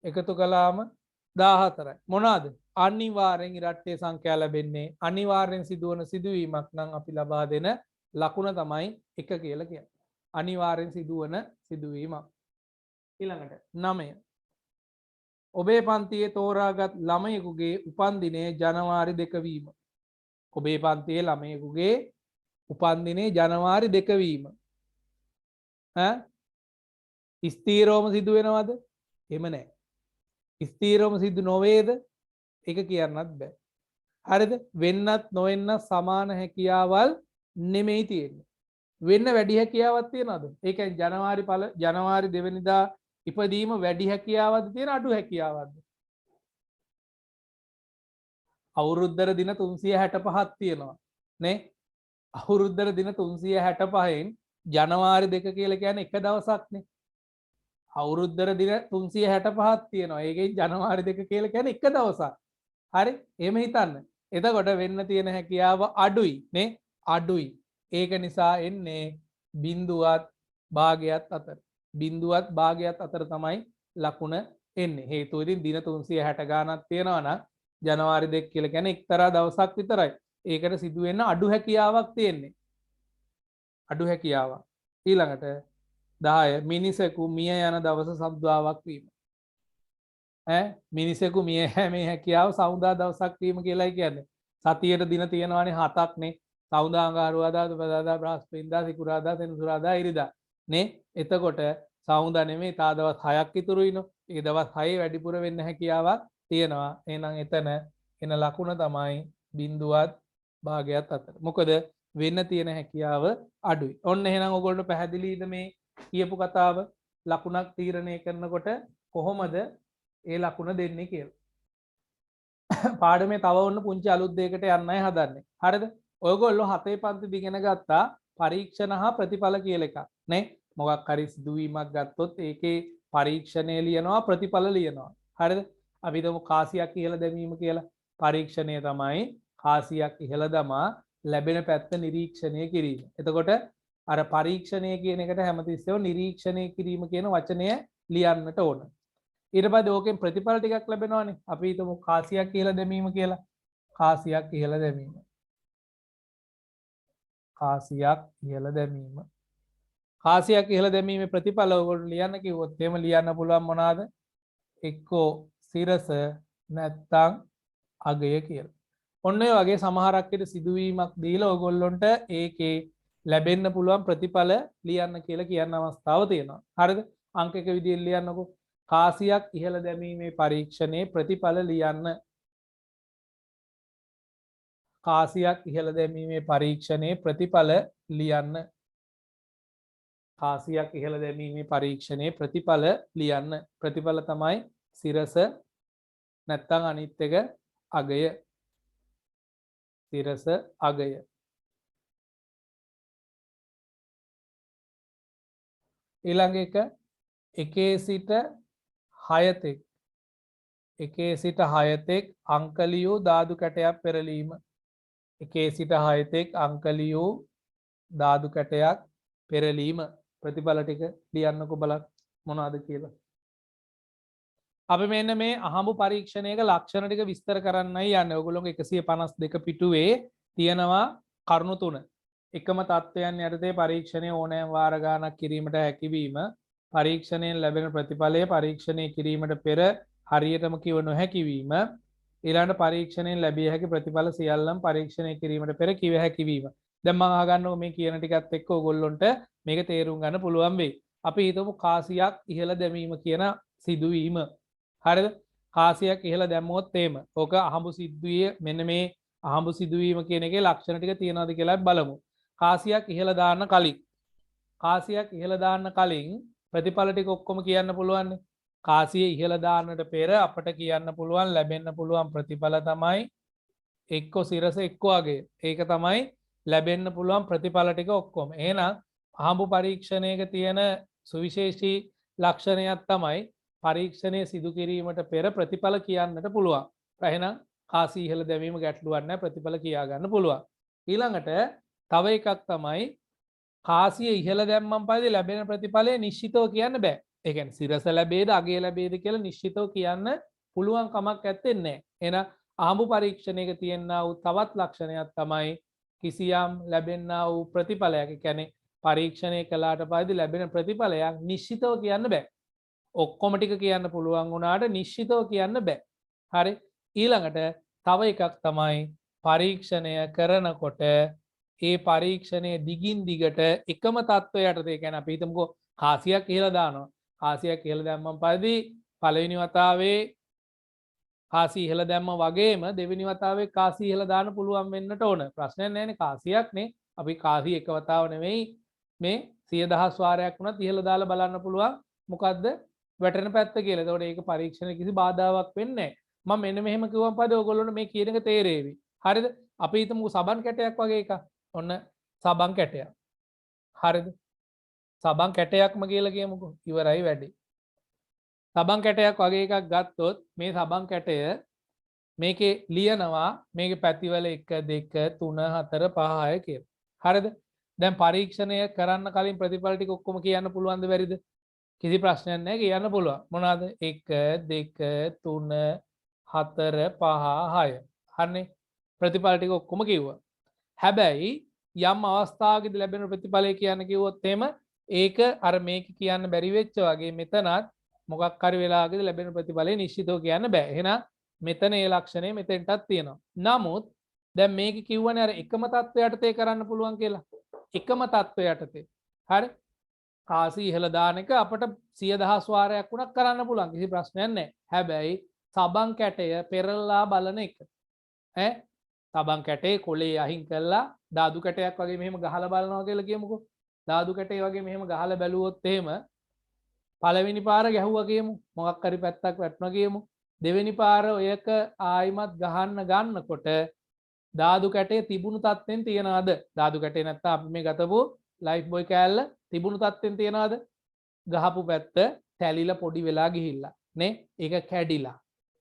එකතු කළාම 14යි. මොනවාද? අනිවාර්යෙන් ඉරට්ටේ සංඛ්‍යා ලැබෙන්නේ. අනිවාර්යෙන් සිදුවන සිදුවීමක් නම් අපි ලබා දෙන ලකුණ තමයි 1 කියලා කියන්නේ. අනිවාර්යෙන් සිදුවන සිදුවීමක්. ඊළඟට 9. ඔබේ පන්තියේ තෝරාගත් ළමයෙකුගේ උපන්දිනය ජනවාරි 2 වීම. ඔබේ පන්තියේ ළමයෙකුගේ උපන්දිනේ ජනවාරි 2 වීම. ස්ථීරවම සිදු වෙනවද? එහෙම නැහැ. ස්ථීරවම සිදු නොවේද? ඒක කියන්නත් බෑ. හරිද? වෙන්නත් නොවෙන්නත් සමාන හැකියාවල් නෙමෙයි තියෙන්නේ. වෙන්න වැඩි හැකියාවක් තියනවද? ඒ කියන්නේ ජනවාරි 2 වෙනිදා ඉපදීම වැඩි හැකියාවක්ද තියෙන අඩු හැකියාවක්ද? අවුරුද්දර දින 365ක් තියෙනවා නේ. අවුරුද්දර දින 365න් ජනවාරි 2 කියලා කියන්නේ එක දවසක්නේ. අවුරුද්දර දින 365ක් තියෙනවා. ඒකෙන් ජනවාරි 2 කියලා කියන්නේ එක දවසක්. හරි? එහෙම හිතන්න. එතකොට වෙන්න තියෙන හැකියාව අඩුයි නේ අඩුයි. ඒක නිසා එන්නේ බිඳුවත් භාගයත් අතර. බිඳුවත් භාගයත් අතර තමයි ලකුණ එන්නේ. හේතුව ඉතින් දින 360 ගානක් තියෙනවා නම් ජනවාරි 2 කියලා කියන්නේ එක්තරා දවසක් විතරයි. ඒකට සිදු වෙන්න අඩු හැකියාවක් තියෙන්නේ. අඩු හැකියාවක්. ඊළඟට 10 මිනිසෙකු මිය යන දවස සද්දාවක් වීම. මිනිසෙකු මිය යෑමේ හැකියාව සවුදා දවසක් වීම කියලායි කියන්නේ. සතියේ දින තියෙනවානේ 7ක්නේ. සවුදා අඟහරුවාදා බදාදා බ්‍රහස්පතින්දා සිකුරාදා සෙනසුරාදා ඉරිදා නේ. එතකොට සවුදා නෙමෙයි තා දවස් 6ක් ඉතුරුයිනෝ. ඒ දවස් 6 වැඩිපුර වෙන්න හැකියාවක් තියෙනවා. එහෙනම් එතන එන ලකුණ තමයි බිඳුවත් භාගයත් අතර. මොකද වෙන්න තියෙන හැකියාව අඩුයි. ඔන්න එහෙනම් ඔයගොල්ලෝ පැහැදිලිද මේ කියපු කතාව? ලකුණක් තීරණය කරනකොට කොහොමද ඒ ලකුණ දෙන්නේ කියලා. පාඩමේ තව ඔන්න පුංචි අලුත් දෙයකට යන්නයි හදන්නේ. හරිද? ඔයගොල්ලෝ 7 පන්ති ඉගෙන ගත්තා පරීක්ෂණ හා ප්‍රතිඵල කියලා එකක්. නේ? මොකක් හරි සිදුවීමක් ගත්තොත් ඒකේ පරීක්ෂණය ලියනවා ප්‍රතිඵල ලියනවා. හරිද? අපි හිතමු කාසියක් ඉහළ දැමීම කියලා. පරීක්ෂණය තමයි කාසියක් ඉහළ දමා ලැබෙන පැත්ත නිරීක්ෂණය කිරීම. එතකොට අර පරීක්ෂණය කියන එකට හැමතිස්සෙම නිරීක්ෂණය කිරීම කියන වචනය ලියන්නට ඕන. ඊට පස්සේ ඕකෙන් ප්‍රතිඵල ටිකක් ලැබෙනවානේ. අපි හිතමු කාසියක් ඉහළ දැමීම කියලා. කාසියක් ඉහළ දැමීම. කාසියක් ඉහළ දැමීම. කාසියක් ඉහළ දැමීමේ ප්‍රතිඵල ඔයගොල්ලෝ ලියන්න කිව්වොත් එහෙම ලියන්න පුළුවන් මොනවාද? එක්කෝ සිරස නැත්තම් අගය කියලා. ඔන්න ඔය වගේ සමහරක් විට සිදුවීමක් දීලා ඔයගොල්ලොන්ට ඒකේ ලැබෙන්න පුළුවන් ප්‍රතිඵල ලියන්න කියලා කියන අවස්ථාව තියෙනවා. හරිද? අංක 1 විදිහට ලියන්නකෝ. කාසියක් ඉහළ දැමීමේ පරීක්ෂණයේ ප්‍රතිඵල ලියන්න. කාසියක් ඉහළ දැමීමේ පරීක්ෂණයේ ප්‍රතිඵල ලියන්න. කාසියක් ඉහළ දැමීමේ පරීක්ෂණයේ ප්‍රතිඵල ලියන්න. ප්‍රතිඵල තමයි සිරස නැත්තම් අනිත් එක අගය. සිරස අගය. ඊළඟ එක 1 සිට 6 තෙක් 1 සිට 6 තෙක් අංකලියෝ ධාතු කැටයක් පෙරලීම. 1 සිට 6 තෙක් අංකලියෝ ධාතු කැටයක් පෙරලීම. ප්‍රතිඵල ටික ලියන්නකෝ බලන්න මොනවද කියලා. අපි මෙන්න මේ අහඹු පරීක්ෂණයක ලක්ෂණ ටික විස්තර කරන්නයි යන්නේ. ඔයගොල්ලෝගේ 152 පිටුවේ තියෙනවා කරුණු තුන. එකම තත්ත්වයන් යටතේ පරීක්ෂණය ඕනෑම වාර ගණනක් කිරීමට හැකියවීම, පරීක්ෂණයෙන් ලැබෙන ප්‍රතිඵලය පරීක්ෂණය කිරීමට පෙර හරියටම කිව නොහැකි වීම, ඊළඟ පරීක්ෂණයෙන් ලැබිය හැකි ප්‍රතිඵල සියල්ලම පරීක්ෂණය කිරීමට පෙර කිව හැකි වීම. දැන් මම අහගන්නකො මේ කියන ටිකත් එක්ක ඔයගොල්ලොන්ට මේක තේරුම් ගන්න පුළුවන් වෙයි. අපි හිතමු කාසියක් ඉහළ දැමීම කියන සිදුවීම. හරිද? කාසියක් ඉහළ දැම්මොත් එහෙම. ඕක අහඹු සිද්ධියේ මෙන්න මේ අහඹු සිදුවීම කියන එකේ ලක්ෂණ ටික තියනවාද කියලා බලමු. කාසියක් ඉහළ දාන්න කලින් කාසියක් ඉහළ දාන්න කලින් ප්‍රතිඵල ටික ඔක්කොම කියන්න පුළුවන්. කාසිය ඉහළ දාන්නට පෙර අපට කියන්න පුළුවන් ලැබෙන්න පුළුවන් ප්‍රතිඵල තමයි එක්ක සිරස එක්ක අගය. ඒක තමයි ලැබෙන්න පුළුවන් ප්‍රතිඵල ටික ඔක්කොම. එහෙනම් අහඹු පරීක්ෂණයක තියෙන සුවිශේෂී ලක්ෂණයක් තමයි පරීක්ෂණය සිදු කිරීමට පෙර ප්‍රතිඵල කියන්නට පුළුවන්. එහෙනම් කාසිය ඉහළ දැමීම ගැටලුවක් නැහැ, ප්‍රතිඵල කියා ගන්න පුළුවන්. ඊළඟට තව එකක් තමයි කාසිය ඉහළ දැම්මන් පස්සේ ලැබෙන ප්‍රතිඵලය නිශ්චිතව කියන්න බෑ. ඒ කියන්නේ සිරස ලැබේද අගය ලැබේද කියලා නිශ්චිතව කියන්න පුළුවන් කමක් නැත්තේ නැහැ. එහෙනම් අහඹු පරීක්ෂණයක තියෙනා වූ තවත් ලක්ෂණයක් තමයි කිසියම් ලැබෙනා වූ ප්‍රතිඵලයක්. ඒ කියන්නේ පරීක්ෂණය කළාට පස්සේ ලැබෙන ප්‍රතිඵලයක් නිශ්චිතව කියන්න බෑ. ඔක්කොම ටික කියන්න පුළුවන් වුණාට නිශ්චිතව කියන්න බෑ. හරි? ඊළඟට තව එකක් තමයි පරීක්ෂණය කරනකොට ඒ පරීක්ෂණයේ දිගින් දිගට එකම තත්වයට ඒ කියන්නේ අපි හිතමුකෝ කාසියක් ඉහළ දානවා. කාසියක් ඉහළ දැම්මම පස්සේ පළවෙනි වතාවේ කාසිය ඉහළ දැම්ම වගේම දෙවෙනි වතාවේ කාසිය ඉහළ දාන්න පුළුවන් වෙන්නට ඕන. ප්‍රශ්නයක් නැහැනේ කාසියක්නේ. අපි කාසිය එක වතාව නෙවෙයි මේ 100,000 වාරයක් වුණත් ඉහළ දාලා බලන්න පුළුවන්. මොකද්ද වැටෙන පැත්ත කියලා. එතකොට ඒක පරීක්ෂණයේ කිසි බාධාවක් වෙන්නේ නැහැ. මම මෙන්න මෙහෙම කිව්වම පස්සේ ඔයගොල්ලොන්ට මේ කියන එක තේරෙවි. හරිද? අපි හිතමුකෝ සබන් කැටයක් වගේ එකක්. ඔන්න සබන් කැටයක්. හරිද? සබන් කැටයක්ම කියලා කියමුකෝ. ඉවරයි වැඩේ. සබන් කැටයක් වගේ එකක් ගත්තොත් මේ සබන් කැටය මේකේ ලියනවා මේකේ පැතිවල 1 2 3 4 5 6 කියලා. හරිද? දැන් පරීක්ෂණය කරන්න කලින් ප්‍රතිඵල ටික ඔක්කොම කියන්න පුළුවන්ද බැරිද? කිසි ප්‍රශ්නයක් නැහැ කියන්න පුළුවන්. මොනවාද? 1 2 3 4 5 6. හරිනේ. ප්‍රතිඵල ටික ඔක්කොම කිව්වා. හැබැයි යම් අවස්ථාවකදී ලැබෙන ප්‍රතිඵලය කියන්න කිව්වොත් එහෙම ඒක අර මේක කියන්න බැරි වෙච්ච වගේ මෙතනත් මොකක් හරි වෙලාවකදී ලැබෙන ප්‍රතිඵලය නිශ්චිතව කියන්න බෑ. එහෙනම් මෙතන ඒ ලක්ෂණය මෙතෙන්ටත් තියෙනවා. නමුත් දැන් මේක කිව්වනේ අර එකම තත්ත්වය යටතේ කරන්න පුළුවන් කියලා. එකම තත්ත්වය යටතේ. හරි? කාසි ඉහළ දාන එක අපිට 100,000 වාරයක් වුණත් කරන්න පුළුවන්. කිසි ප්‍රශ්නයක් නැහැ. හැබැයි සබන් කැටය පෙරලලා බලන එක. ඈ සබන් කැටේ කොලේ අහිං කළා දාදු කැටයක් වගේ මෙහෙම ගහලා බලනවා කියලා කියමුකෝ. දාදු කැටේ වගේ මෙහෙම ගහලා බැලුවොත් එහෙම පළවෙනි පාර ගැහුවා කියමු. මොකක් හරි පැත්තක් වැටුණා කියමු. දෙවෙනි පාර ඔයක ආයිමත් ගන්නකොට දාදු කැටේ තිබුණු තත්ත්වෙන් තියනවාද? දාදු කැටේ නැත්තම් අපි මේ ගතපු ලයිෆ් බොයි කෑල්ල තිබුණු තත්ත්වෙන් තියනවාද? ගහපු පැත්ත තැලිලා පොඩි වෙලා ගිහිල්ලා නේ? ඒක කැඩිලා.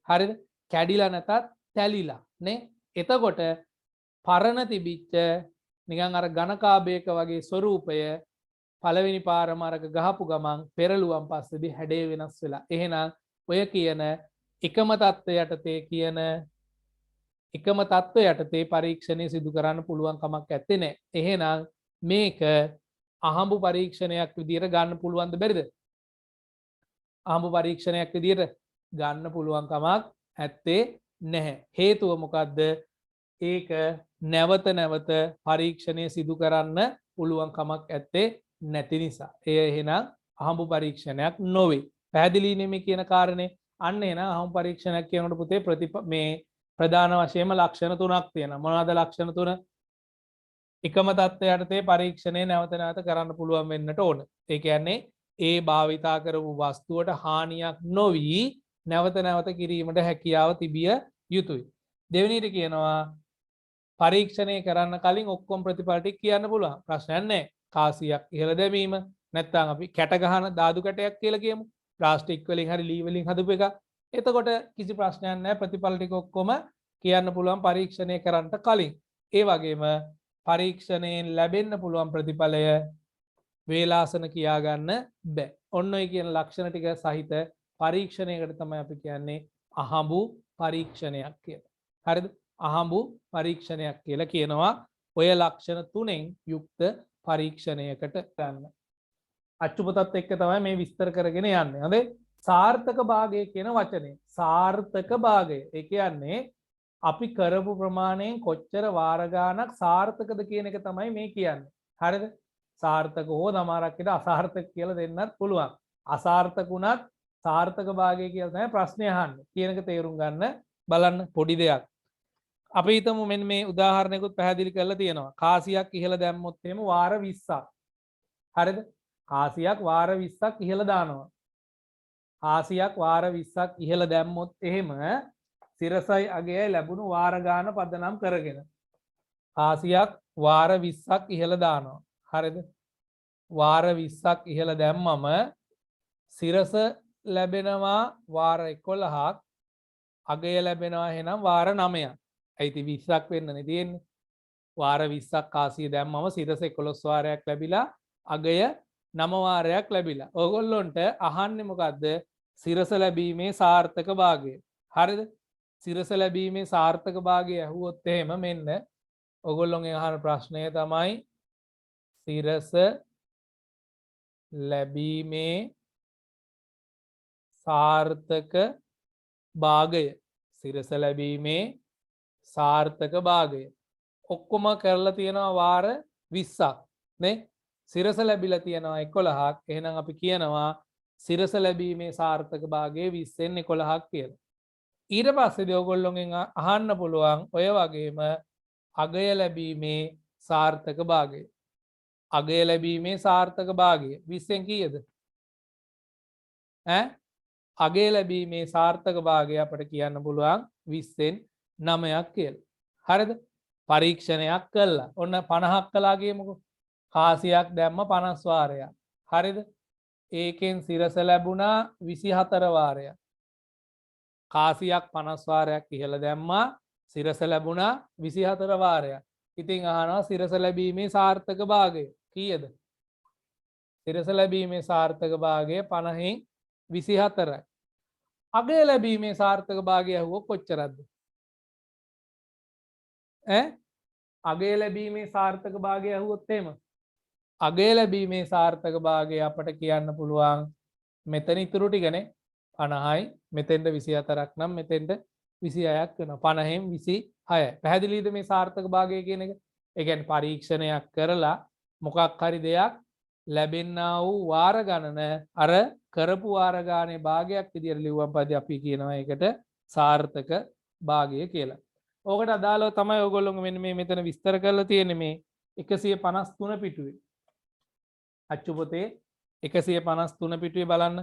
හරිද? කැඩිලා නැතත් තැලිලා නේ? එතකොට පරණ තිබිච්ච නිකන් අර ඝනකාභයක වගේ ස්වරූපය පළවෙනි පාරම අරක ගහපු ගමන් පෙරළුවන් පස්සේදී හැඩය වෙනස් වෙලා. එහෙනම් ඔය කියන එකම තත්ත්වය යටතේ කියන එකම තත්ත්වය යටතේ පරීක්ෂණය සිදු කරන්න පුළුවන් කමක් නැත්තේ නේ. එහෙනම් මේක අහඹු පරීක්ෂණයක් විදියට ගන්න පුළුවන්ද බැරිද? අහඹු පරීක්ෂණයක් විදියට ගන්න පුළුවන් කමක් නැත්තේ නැහැ. හේතුව මොකද්ද? ඒක නැවත නැවත පරීක්ෂණය සිදු කරන්න පුළුවන් කමක් නැත්තේ නැති නිසා. එය එහෙනම් අහඹු පරීක්ෂණයක් නොවේ. පැහැදිලි නෙමෙයි කියන කාරණේ. අන්න එහෙනම් අහඹු පරීක්ෂණයක් කියනකොට පුතේ මේ ප්‍රධාන වශයෙන්ම ලක්ෂණ තුනක් තියෙනවා. මොනවාද ලක්ෂණ තුන? එකම තත්ත්වය යටතේ පරීක්ෂණය නැවත නැවත කරන්න පුළුවන් වෙන්නට ඕන. ඒ කියන්නේ ඒ භාවිතා කරපු වස්තුවට හානියක් නොවි නැවත නැවත කිරීමට හැකියාව තිබිය යුතුයි. දෙවෙනිට කියනවා පරීක්ෂණය කරන්න කලින් ඔක්කොම ප්‍රතිඵල ටික කියන්න පුළුවන්. ප්‍රශ්නයක් නැහැ. කාසියක් ඉහළ දැමීම නැත්නම් අපි කැට ගහන දාදු කැටයක් කියලා කියමු. ප්ලාස්ටික් වලින් හරි ලී වලින් හදපු එක. එතකොට කිසි ප්‍රශ්නයක් නැහැ. ප්‍රතිඵල ටික ඔක්කොම කියන්න පුළුවන් පරීක්ෂණය කරන්න කලින්. ඒ වගේම පරීක්ෂණයෙන් ලැබෙන්න පුළුවන් ප්‍රතිඵලය වේලාසන කියා ගන්න බෑ. ඔන්න ඔය කියන ලක්ෂණ ටික සහිත පරීක්ෂණයකට තමයි අපි කියන්නේ අහඹු පරීක්ෂණයක් කියලා. හරිද? අහඹු පරීක්ෂණයක් කියලා කියනවා ඔය ලක්ෂණ තුනෙන් යුක්ත පරීක්ෂණයකට ගන්න. අච්චුපතත් එක්ක තමයි මේ විස්තර කරගෙන යන්නේ. හරි? සාර්ථක භාගය කියන වචනේ. සාර්ථක භාගය. ඒ කියන්නේ අපි කරපු ප්‍රමාණයෙන් කොච්චර වාර ගාණක් සාර්ථකද කියන එක තමයි මේ කියන්නේ. හරිද? සාර්ථක හෝ සමහරක් විට අසාර්ථක කියලා දෙන්නත් පුළුවන්. අසාර්ථක වුණත් සාර්ථක භාගය කියලා තමයි ප්‍රශ්නේ අහන්නේ. කියන එක තේරුම් ගන්න බලන්න පොඩි දෙයක්. අපි හිතමු මෙන්න මේ උදාහරණයකුත් පැහැදිලි කරලා තියෙනවා. කාසියක් ඉහළ දැම්මොත් එහෙම වාර 20ක්. හරිද? කාසියක් වාර 20ක් ඉහළ දානවා. කාසියක් වාර 20ක් ඉහළ දැම්මොත් එහෙම සිරසයි අගයයි ලැබුණු වාර ගාන පදනම් කරගෙන කාසියක් වාර 20ක් ඉහළ දානවා. හරිද? වාර 20ක් ඉහළ දැම්මම සිරස ලැබෙනවා වාර 11ක් අගය ලැබෙනවා එහෙනම් වාර 9ක්. ඇයිති 20ක් වෙන්නනේ තියෙන්නේ. වාර 20ක් කාසිය දැම්මම සිරස 11 වාරයක් ලැබිලා අගය 9 වාරයක් ලැබිලා. ඕගොල්ලොන්ට අහන්නේ මොකද්ද? සිරස ලැබීමේ සාර්ථක භාගය. හරිද? සිරස ලැබීමේ සාර්ථක භාගය ඇහුවොත් එහෙම මෙන්න ඔයගොල්ලෝගෙන් අහන ප්‍රශ්නය තමයි සිරස ලැබීමේ සාර්ථක භාගය. සිරස ලැබීමේ සාර්ථක භාගය. ඔක්කොම කරලා තියෙනවා වාර 20ක් නේ. සිරස ලැබිලා තියෙනවා 11ක්. එහෙනම් අපි කියනවා සිරස ලැබීමේ සාර්ථක භාගය 20න් 11ක් කියලා. ඊට පස්සේ ඔයගොල්ලෝගෙන් අහන්න පුළුවන් ඔය වගේම අගය ලැබීමේ සාර්ථක භාගය. අගය ලැබීමේ සාර්ථක භාගය 20න් කීයද? අගය ලැබීමේ සාර්ථක භාගය අපිට කියන්න පුළුවන් 20න් 9ක් කියලා. හරිද? පරීක්ෂණයක් කළා. ඔන්න 50ක් කළා කියමුකෝ. කාසියක් දැම්ම 50 වාරයක්. හරිද? ඒකෙන් සිරස ලැබුණා 24 වාරයක්. කාසියක් 50 වාරයක් ඉහළ දැම්මා සිරස ලැබුණා 24 වාරයක්. ඉතින් අහනවා සිරස ලැබීමේ සාර්ථක භාගය කීයද? සිරස ලැබීමේ සාර්ථක භාගය 50න් 24යි. අගය ලැබීමේ සාර්ථක භාගය ඇහුවොත් කොච්චරද? අගය ලැබීමේ සාර්ථක භාගය ඇහුවොත් එහෙම අගය ලැබීමේ සාර්ථක භාගය අපට කියන්න පුළුවන් මෙතන ඉතුරු ටිකනේ 50යි මෙතෙන්ට 24ක් නම් මෙතෙන්ට 26ක් වෙනවා 50න් 26යි. පැහැදිලිද මේ සාර්ථක භාගය කියන එක? ඒ කියන්නේ පරීක්ෂණයක් කරලා මොකක් හරි දෙයක් ලැබෙන්නා වූ වාර ගණන අර කරපු වාර ගානේ භාගයක් විදියට ලිව්වම පස්සේ අපි කියනවා ඒකට සාර්ථක භාගය කියලා. ඕකට අදාළව තමයි ඔයගොල්ලෝ මෙන්න මේ මෙතන විස්තර කරලා තියෙන්නේ මේ 153 පිටුවේ. අච්චු පොතේ 153 පිටුවේ බලන්න.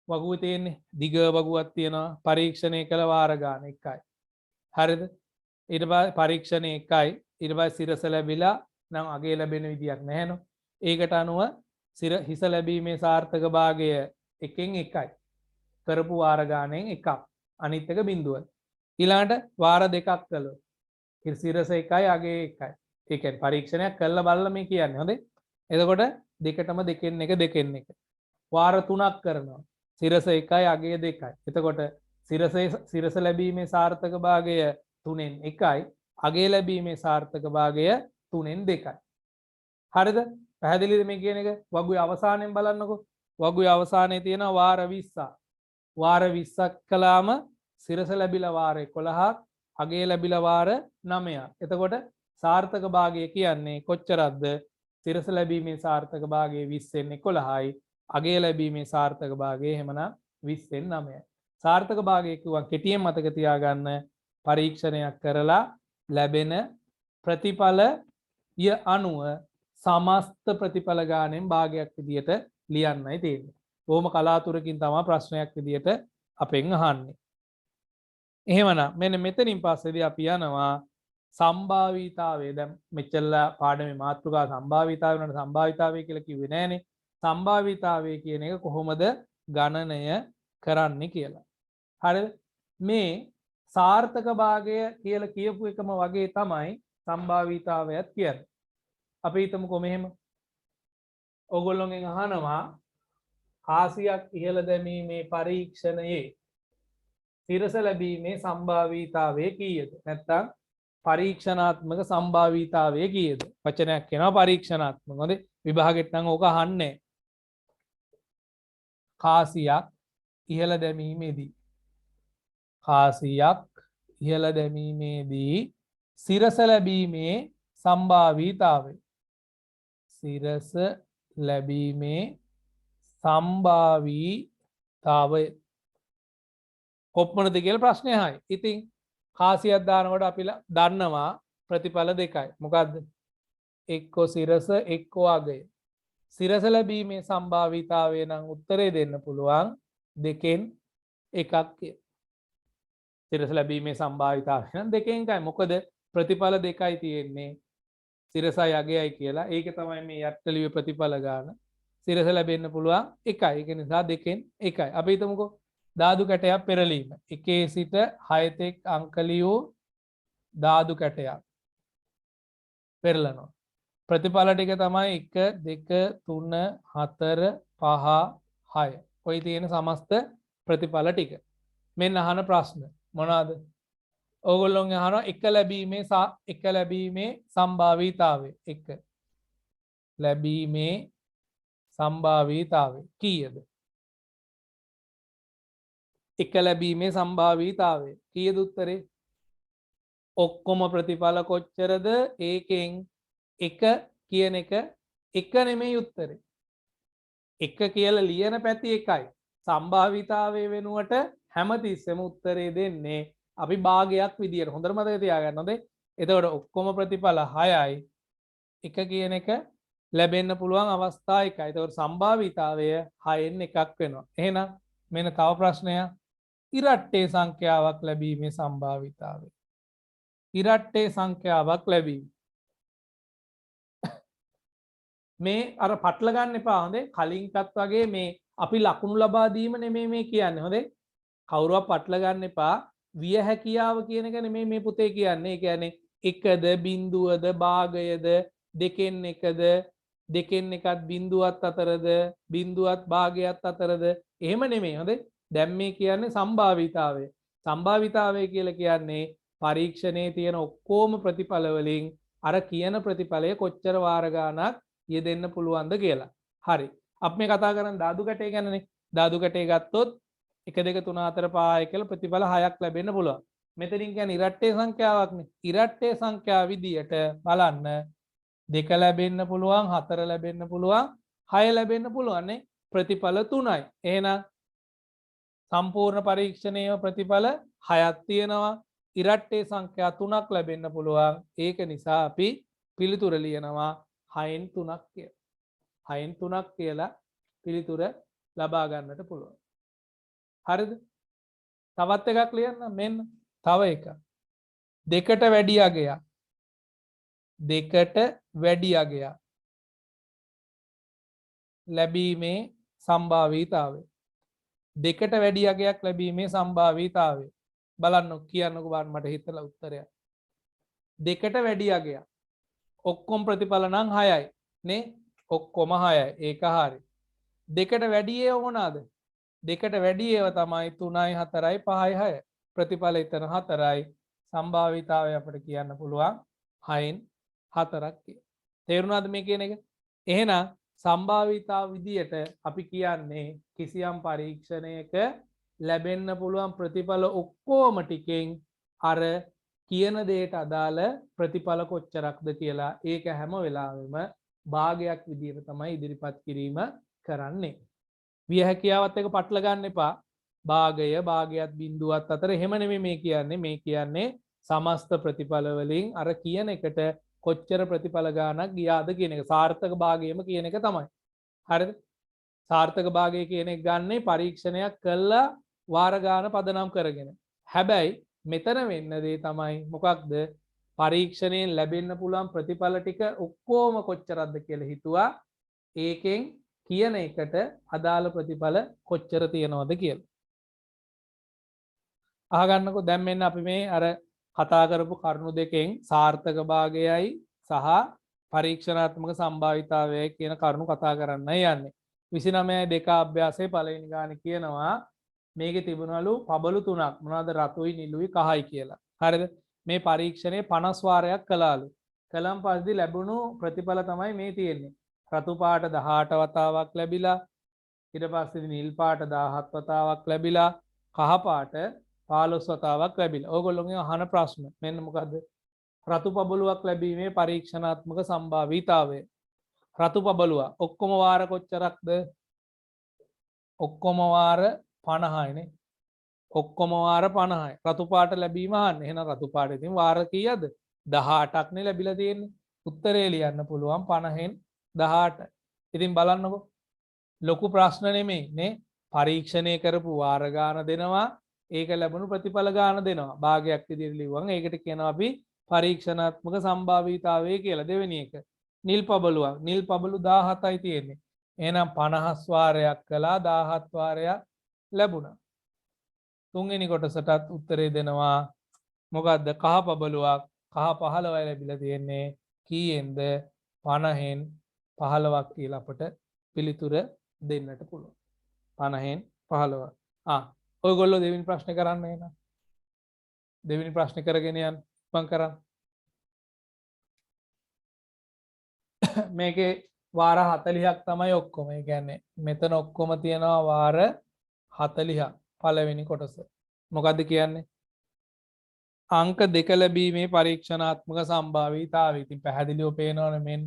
වගුවේ තියෙන්නේ දිග වගුවක් තියෙනවා පරීක්ෂණය කළ වාර ගාන 1යි. හරිද? ඊට පස්සේ පරීක්ෂණය 1යි. ඊට පස්සේ සිරස ලැබිලා නම් අගේ ලැබෙන විදියක් නැහැ නෝ. ඒකට අනුව හිස ලැබීමේ සාර්ථක භාගය 1න් 1යි. කරපු වාර ගානෙන් 1ක්. අනිත් එක බිඳුවයි. ඊළඟට වාර දෙකක් කළොත් සිරස 1යි අගේ 1යි. ඒ කියන්නේ පරීක්ෂණයක් කළා බලලා මේ කියන්නේ. හොඳේ. එතකොට දෙකටම දෙකෙන් එක දෙකෙන් එක. වාර 3ක් කරනවා. සිරස 1යි අගේ 2යි. එතකොට සිරස ලැබීමේ සාර්ථක භාගය 3න් 1යි. අගේ ලැබීමේ සාර්ථක භාගය 3න් 2යි. හරිද? පැහැදිලිද මේ කියන එක? වගුවේ අවසානයෙන් බලන්නකෝ. වගුවේ අවසානයේ තියෙන වාර 20ක්. වාර 20ක් කළාම සිරස ලැබිලා වාර 11ක්, අගේ ලැබිලා වාර 9ක්. එතකොට සාර්ථක භාගය කියන්නේ කොච්චරක්ද? සිරස ලැබීමේ සාර්ථක භාගය 20න් 11යි. අගේ ලැබීමේ සාර්ථක භාගය එහෙමනම් 20න් 9යි. සාර්ථක භාගය කිව්වා කෙටියෙන් මතක තියාගන්න පරීක්ෂණයක් කරලා ලැබෙන ප්‍රතිඵලය අනුව සමස්ත ප්‍රතිඵල ගානෙන් භාගයක් විදියට ලියන්නයි තියෙන්නේ. බොහොම කලාතුරකින් තමයි ප්‍රශ්නයක් විදියට අපෙන් අහන්නේ. එහෙමනම් මෙන්න මෙතනින් පස්සේදී අපි යනවා සම්භාවිතාවය. දැන් මෙච්චරලා පාඩමේ මාතෘකා සම්භාවිතාවය වුණාට සම්භාවිතාවය කියලා කිව්වේ නෑනේ. සම්භාවිතාවය කියන එක කොහොමද ගණනය කරන්නේ කියලා. හරිද? මේ සාර්ථක භාගය කියලා කියපු එකම වගේ තමයි සම්භාවිතාවයත් කියන්නේ. අපි හිතමුකෝ මෙහෙම. ඕගොල්ලෝගෙන් අහනවා කාසියක් ඉහළ දැමීමේ පරීක්ෂණයේ සිරස ලැබීමේ සම්භාවිතාවය කීයද? නැත්නම් පරීක්ෂණාත්මක සම්භාවිතාවය කීයද? වචනයක් කියනවා පරීක්ෂණාත්මක. හොඳේ. විභාගෙට නම් ඕක අහන්නේ. කාසියක් ඉහළ දැමීමේදී සිරස ලැබීමේ සම්භාවිතාවය. සිරස ලැබීමේ සම්භාවිතාවය කොප්මණද කියලා ප්‍රශ්නය අහයි. ඉතින් කාසියක් දානකොට අපි දන්නවා ප්‍රතිඵල දෙකයි. මොකද්ද? එක්කෝ සිරස එක්කෝ අගය. සිරස ලැබීමේ සම්භාවිතාවය නම් උත්තරේ දෙන්න පුළුවන් දෙකෙන් එකක් කියලා. සිරස ලැබීමේ සම්භාවිතාවය නම් දෙකෙන් එකයි. මොකද ප්‍රතිඵල දෙකයි තියෙන්නේ. සිරසයි අගයයි කියලා. ඒක තමයි මේ යට්ටලියේ ප්‍රතිඵල ගන්න. සිරස ලැබෙන්න පුළුවන් එකයි. ඒක නිසා දෙකෙන් එකයි. අපි හිතමුකෝ ධාතු කැටයක් පෙරලීම. 1 සිට 6 තෙක් අංකලියෝ ධාතු කැටයක් පෙරලනවා. ප්‍රතිඵල ටික තමයි 1 2 3 4 5 6. ඔය තියෙන සමස්ත ප්‍රතිඵල ටික. මෙන්න අහන ප්‍රශ්න මොනවාද? ඕගොල්ලොන් අහනවා එක ලැබීමේ සම්භාවිතාවය. එක ලැබීමේ සම්භාවිතාවය කීයද? එක ලැබීමේ සම්භාවිතාවය කීයද උත්තරේ? ඔක්කොම ප්‍රතිඵල කොච්චරද? ඒකෙන් එක කියන එක නෙමෙයි උත්තරේ. එක කියලා ලියන පැති එකයි. සම්භාවිතාවය වෙනුවට හැමතිස්සෙම උත්තරේ දෙන්නේ අපි භාගයක් විදියට. හොඳට මතක තියාගන්න. හොඳේ. එතකොට ඔක්කොම ප්‍රතිඵල 6යි. එක කියන එක ලැබෙන්න පුළුවන් අවස්ථා එකයි. එතකොට සම්භාවිතාවය 6න් එකක් වෙනවා. එහෙනම් මෙන්න තව ප්‍රශ්නයක්. ඉරට්ටේ සංඛ්‍යාවක් ලැබීමේ සම්භාවිතාවය. ඉරට්ටේ සංඛ්‍යාවක් ලැබීම. මේ අර පටල ගන්න එපා. හොඳේ. කලින්කත් වගේ මේ අපි ලකුණු ලබා දීම නෙමෙයි මේ කියන්නේ. හොඳේ. කවුරුවක් පටල ගන්න එපා. විය හැකියාව කියන එක නෙමෙයි මේ පුතේ කියන්නේ. ඒ කියන්නේ එකද බිඳුවද භාගයද දෙකෙන් එකද දෙකෙන් එකත් බිඳුවත් අතරද බිඳුවත් භාගයත් අතරද එහෙම නෙමෙයි. හොඳේ. දැන් මේ කියන්නේ සම්භාවිතාවය. සම්භාවිතාවය කියලා කියන්නේ පරීක්ෂණයේ තියෙන ඔක්කොම ප්‍රතිඵල වලින් අර කියන ප්‍රතිඵලය කොච්චර වාර ගාණක් යෙදෙන්න පුළුවන්ද කියලා. හරි. අපි මේ කතා කරන්නේ ධාතු කැටය ගැනනේ. ධාතු කැටය ගත්තොත් 1 2 3 4 5 කියලා ප්‍රතිඵල 6ක් ලැබෙන්න පුළුවන්. මෙතනින් කියන්නේ ඉරට්ටේ සංඛ්‍යාවක්නේ. ඉරට්ටේ සංඛ්‍යාව විදියට බලන්න 2 ලැබෙන්න පුළුවන්, 4 ලැබෙන්න පුළුවන්, 6 ලැබෙන්න පුළුවන් නේ. ප්‍රතිඵල 3යි. එහෙනම් සම්පූර්ණ පරීක්ෂණයේ ප්‍රතිඵල 6ක් තියෙනවා. ඉරට්ටේ සංඛ්‍යා 3ක් ලැබෙන්න පුළුවන්. ඒක නිසා අපි පිළිතුර ලියනවා 6න් 3ක් කියලා. 6න් 3ක් කියලා පිළිතුර ලබා ගන්නට පුළුවන්. හරිද? තවත් එකක් ලියන්න. මෙන්න තව එකක්. 2ට වැඩි අගයක්. 2ට වැඩි අගයක් ලැබීමේ සම්භාවිතාවය. 2ට වැඩි අගයක් ලැබීමේ සම්භාවිතාවය. බලන්න කියන්නකෝ බලන්න මට හිතලා උත්තරයක්. 2ට වැඩි අගයක්. ඔක්කොම ප්‍රතිඵල නම් 6යි නේ. ඔක්කොම 6යි. ඒක හරි. 2ට වැඩි ඒවා මොනවාද? 2ට වැඩි ඒවා තමයි 3යි 4යි 5යි 6යි. ප්‍රතිඵල එතන 4යි. සම්භාවිතාවය අපිට කියන්න පුළුවන් 6න් 4ක් කියලා. තේරුණාද මේ කියන එක? එහෙනම් සම්භාවිතාව විදියට අපි කියන්නේ කිසියම් පරීක්ෂණයක ලැබෙන්න පුළුවන් ප්‍රතිඵල ඔක්කොම ටිකෙන් අර කියන දෙයට අදාළ ප්‍රතිඵල කොච්චරක්ද කියලා ඒක හැම වෙලාවෙම භාගයක් විදියට තමයි ඉදිරිපත් කිරීම කරන්නේ. විය හැකියාවත් එක පටල ගන්න එපා. භාගය භාගයත් බිඳුවත් අතර එහෙම නෙමෙයි මේ කියන්නේ. මේ කියන්නේ සමස්ත ප්‍රතිඵල වලින් අර කියන එකට කොච්චර ප්‍රතිඵල ගානක් ගියාද කියන එක. සාර්ථක භාගයම කියන එක තමයි. හරිද? සාර්ථක භාගය කියන එක ගන්නේ පරීක්ෂණයක් කළා වාර ගාන පදනම් කරගෙන. හැබැයි මෙතන වෙන්න දේ තමයි මොකක්ද? පරීක්ෂණයෙන් ලැබෙන්න පුළුවන් ප්‍රතිඵල ටික ඔක්කොම කොච්චරක්ද කියලා හිතුවා. ඒකෙන් කියන එකට අදාළ ප්‍රතිඵල කොච්චර තියෙනවද කියලා. අහගන්නකෝ. දැන් මෙන්න අපි මේ අර කතා කරපු කරුණු දෙකෙන් සාර්ථක භාගයයි සහ පරීක්ෂණාත්මක සම්භාවිතාවයයි කියන කරුණු කතා කරන්න යන්නේ. 29 අභ්‍යාසයේ පළවෙනි ගානේ කියනවා මේකේ තිබුණලු පබළු තුනක්. මොනවාද? රතුයි, නිලුයි, කහයි කියලා. හරිද? මේ පරීක්ෂණය 50 වාරයක් කළාලු. කලම් පස්සේ ලැබුණු ප්‍රතිඵල තමයි මේ තියෙන්නේ. රතු පාට 18 වතාවක් ලැබිලා, ඊට පස්සේ නිල් පාට 17 වතාවක් ලැබිලා, කහ පාට 15 වතාවක් ලැබිලා. ඕගොල්ලෝගෙන් අහන ප්‍රශ්න මෙන්න මොකද්ද? රතු පබළුවක් ලැබීමේ පරීක්ෂණාත්මක සම්භාවිතාවය. රතු පබළුව ඔක්කොම වාර කොච්චරක්ද? ඔක්කොම වාර 50යි නේ. ඔක්කොම වාර 50යි. රතු පාට ලැබීම අහන්නේ. එහෙනම් රතු පාට ඉතින් වාර කීයද? 18ක් නේ ලැබිලා තියෙන්නේ. උත්තරේ ලියන්න පුළුවන් 50න් 18. ඉතින් බලන්නකෝ. ලොකු ප්‍රශ්න නෙමෙයි නේ. පරීක්ෂණය කරපු වාර ගාන දෙනවා. ඒක ලැබුණු ප්‍රතිඵල ගාන දෙනවා. භාගයක් විදිහට ලිව්වම ඒකට කියනවා අපි පරීක්ෂණාත්මක සම්භාවිතාවය කියලා. දෙවෙනි එක. නිල් පබළුවක්. නිල් පබළු 17යි තියෙන්නේ. එහෙනම් 50 වාරයක් කළා 17 වාරයක් ලැබුණා. තුන්වෙනි කොටසටත් උත්තරේ දෙනවා. මොකද්ද? කහ පබළුවක්. කහ 15යි ලැබිලා තියෙන්නේ. කීයෙන්ද? 50න් 15ක් කියලා අපට පිළිතුර දෙන්නට පුළුවන්. 50න් 15. ඔයගොල්ලෝ දෙවෙනි ප්‍රශ්නේ කරන්න එන. දෙවෙනි ප්‍රශ්නේ කරගෙන යන්න. මම කරන්න. මේකේ වාර 40ක් තමයි ඔක්කොම. ඒ කියන්නේ මෙතන ඔක්කොම තියෙනවා වාර 40ක්. පළවෙනි කොටස. මොකද්ද කියන්නේ? අංක 2 ලැබීමේ පරීක්ෂණාත්මක සම්භාවිතාවය. ඉතින් පැහැදිලිව පේනවනේ මෙන්න.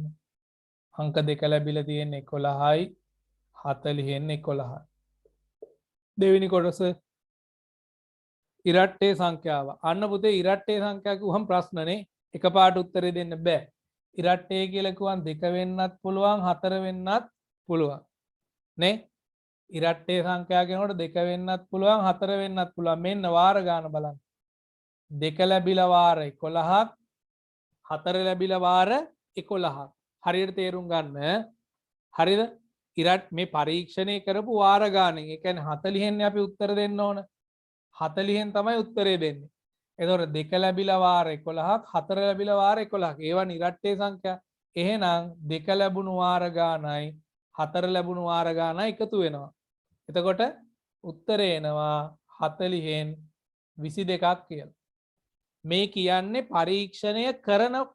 අංක 2 ලැබිලා තියෙන්නේ 11යි 40න් 11යි. දෙවෙනි කොටස ඉරට්ටේ සංඛ්‍යාව. අන්න පුතේ ඉරට්ටේ සංඛ්‍යාව කිව්වම ප්‍රශ්නනේ. එකපාරට උත්තරේ දෙන්න බෑ. ඉරට්ටේ කියලා කිව්වම 2 වෙන්නත් පුළුවන් 4 වෙන්නත් පුළුවන්. නේ? ඉරට්ටේ සංඛ්‍යාව කියනකොට 2 වෙන්නත් පුළුවන් 4 වෙන්නත් පුළුවන්. මෙන්න වාර ගාන බලන්න. 2 ලැබිලා වාර 11ක් 4 ලැබිලා වාර 11ක්. හරියට තේරුම් ගන්න. හරිද? ඉරට් මේ පරීක්ෂණය කරපු වාර ගානෙන්. ඒ කියන්නේ 40න් අපි උත්තර දෙන්න ඕන. 40න් තමයි උත්තරේ දෙන්නේ. එතකොට 2 ලැබිලා වාර 11ක් 4 ලැබිලා වාර 11ක්. ඒවා නිරට්ටේ සංඛ්‍යා. එහෙනම් 2 ලැබුණු වාර ගානයි 4 ලැබුණු වාර ගානයි එකතු වෙනවා. එතකොට උත්තරේ එනවා 40න් 22ක් කියලා. මේ කියන්නේ පරීක්ෂණය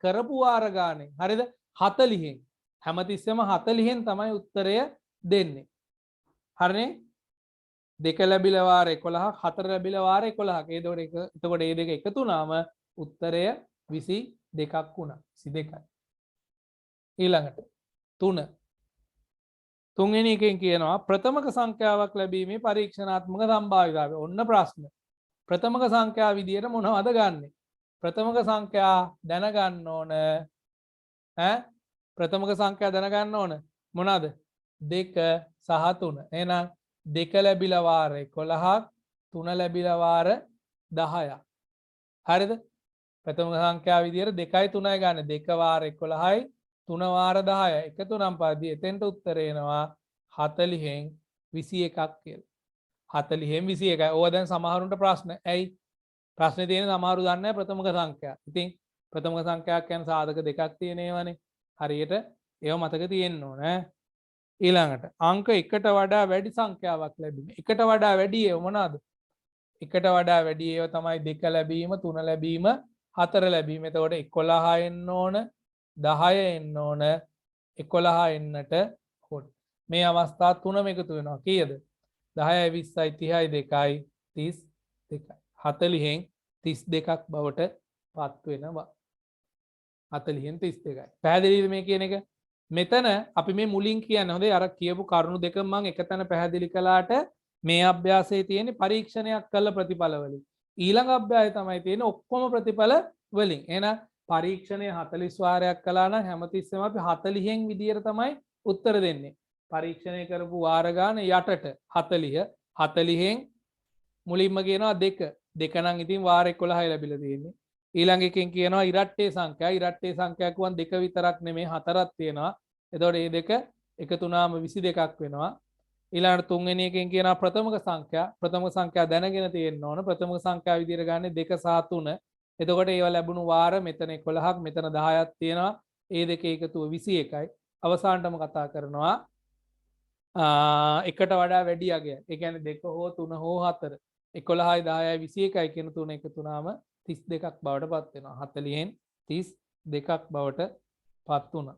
කරපු වාර ගානේ. හරිද? 40න්. හැමතිස්සෙම 40න් තමයි උත්තරය දෙන්නේ. හරිනේ? 2 ලැබිලා වාර 11ක් 4 ලැබිලා වාර 11ක්. එතකොට මේ දෙක එකතු වුණාම උත්තරය 22ක් වුණා. 22යි. ඊළඟට 3 තුන්වෙනි එකෙන් කියනවා ප්‍රථමක සංඛ්‍යාවක් ලැබීමේ පරීක්ෂණාත්මක සම්භාවිතාවය. ඔන්න ප්‍රශ්න. ප්‍රථමක සංඛ්‍යා විදියට මොනවද ගන්නෙ? ප්‍රථමක සංඛ්‍යා දැනගන්න ඕන ප්‍රථමක සංඛ්‍යා දැනගන්න ඕන මොනවාද? 2 සහ 3. එහෙනම් 2 ලැබිලා වාර 11ක් 3 ලැබිලා වාර 10ක්. හරිද? ප්‍රථමක සංඛ්‍යා විදියට 2යි 3යි ගන්න. 2 වාර 11යි 3 වාර 10යි. එකතු නම් පරිදි එතෙන්ට උත්තරේ එනවා 40න් 21ක් කියලා. 40න් 21යි. ඕවා දැන් සමහරුන්ට ප්‍රශ්න. ඇයි? ප්‍රශ්නේ තියෙන සමහරු දන්නේ නැහැ ප්‍රථමක සංඛ්‍යා. ඉතින් ප්‍රථමක සංඛ්‍යාවක් කියන්නේ සාධක දෙකක් තියෙන ඒවානේ. හරියට ඒව මතක තියෙන්න ඕන. ඊළඟට අංක 1ට වඩා වැඩි සංඛ්‍යාවක් ලැබීම. 1ට වඩා වැඩි ඒව මොනවාද? 1ට වඩා වැඩි ඒව තමයි 2 ලැබීම, 3 ලැබීම, 4 ලැබීම. එතකොට 11 එන්න ඕන, 10 එන්න ඕන, 11 එන්නට ඕන. මේ අවස්ථා තුනම එකතු වෙනවා. කීයද? 10යි 20යි 30යි 2යි 32යි. 40න් 32ක් බවට පත් වෙනවා. 40න් 32යි. පැහැදිලිද මේ කියන එක? මෙතන අපි මේ මුලින් කියන්නේ හොඳේ අර කියපු කරුණු දෙක මම එකතැන පැහැදිලි කළාට මේ අභ්‍යාසයේ තියෙන පරීක්ෂණයක් කළ ප්‍රතිඵල වලින්. ඊළඟ අභ්‍යාසය තමයි තියෙන්නේ ඔක්කොම ප්‍රතිඵල වලින්. එහෙනම් පරීක්ෂණය 40 වාරයක් කළා නම් හැමතිස්සෙම අපි 40න් විදියට තමයි උත්තර දෙන්නේ. පරීක්ෂණය කරපු වාර ගාන යටට 40 40න් මුලින්ම කියනවා 2 2 නම් ඉතින් වාර 11යි ලැබිලා තියෙන්නේ. ඊළඟ එකෙන් කියනවා ඉරට්ටේ සංඛ්‍යා. ඉරට්ටේ සංඛ්‍යා කියවන් 2 විතරක් නෙමෙයි 4ක් තියෙනවා. එතකොට මේ දෙක එකතු වුණාම 22ක් වෙනවා. ඊළඟට තුන්වෙනි එකෙන් කියනවා ප්‍රථමක සංඛ්‍යා. ප්‍රථමක සංඛ්‍යා දැනගෙන තියෙන්න ඕන. ප්‍රථමක සංඛ්‍යා විදියට ගන්නේ 2 සහ 3. එතකොට ඒවා ලැබුණු වාර මෙතන 11ක් මෙතන 10ක් තියෙනවා. ඒ දෙක එකතුව 21යි. අවසානටම කතා කරනවා එකට වඩා වැඩි අගයක්. ඒ කියන්නේ 2 හෝ 3 හෝ 4. 11යි 10යි 21යි කියන තුන එකතු වුණාම 32ක් බවට පත් වෙනවා. 40න් 32ක් බවට පත් වුණා.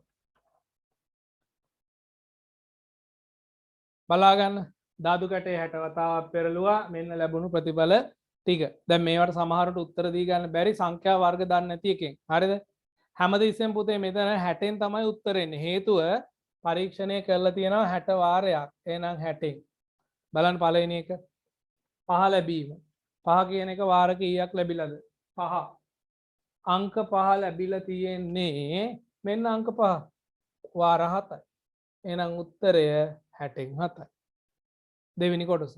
බලාගන්න ධාතු කැටේ 60 වතාවක් පෙරළුවා මෙන්න ලැබුණු ප්‍රතිඵල ටික. දැන් මේවට සමහරට උත්තර දී ගන්න බැරි සංඛ්‍යා වර්ග දන්නේ නැති එකෙන්. හරිද? හැමදෙස්සෙම පුතේ මෙතන 60න් තමයි උත්තර එන්නේ. හේතුව පරීක්ෂණය කරලා තියෙනවා 60 වාරයක්. එහෙනම් 60න්. බලන්න පළවෙනි එක 5 ලැබීම. 5 කියන එක වාර කීයක් ලැබිලාද? 5. අංක 5 ලැබිලා තියෙන්නේ මෙන්න අංක 5. වාර 7යි. එහෙනම් උත්තරය 60න් 7යි. දෙවෙනි කොටස.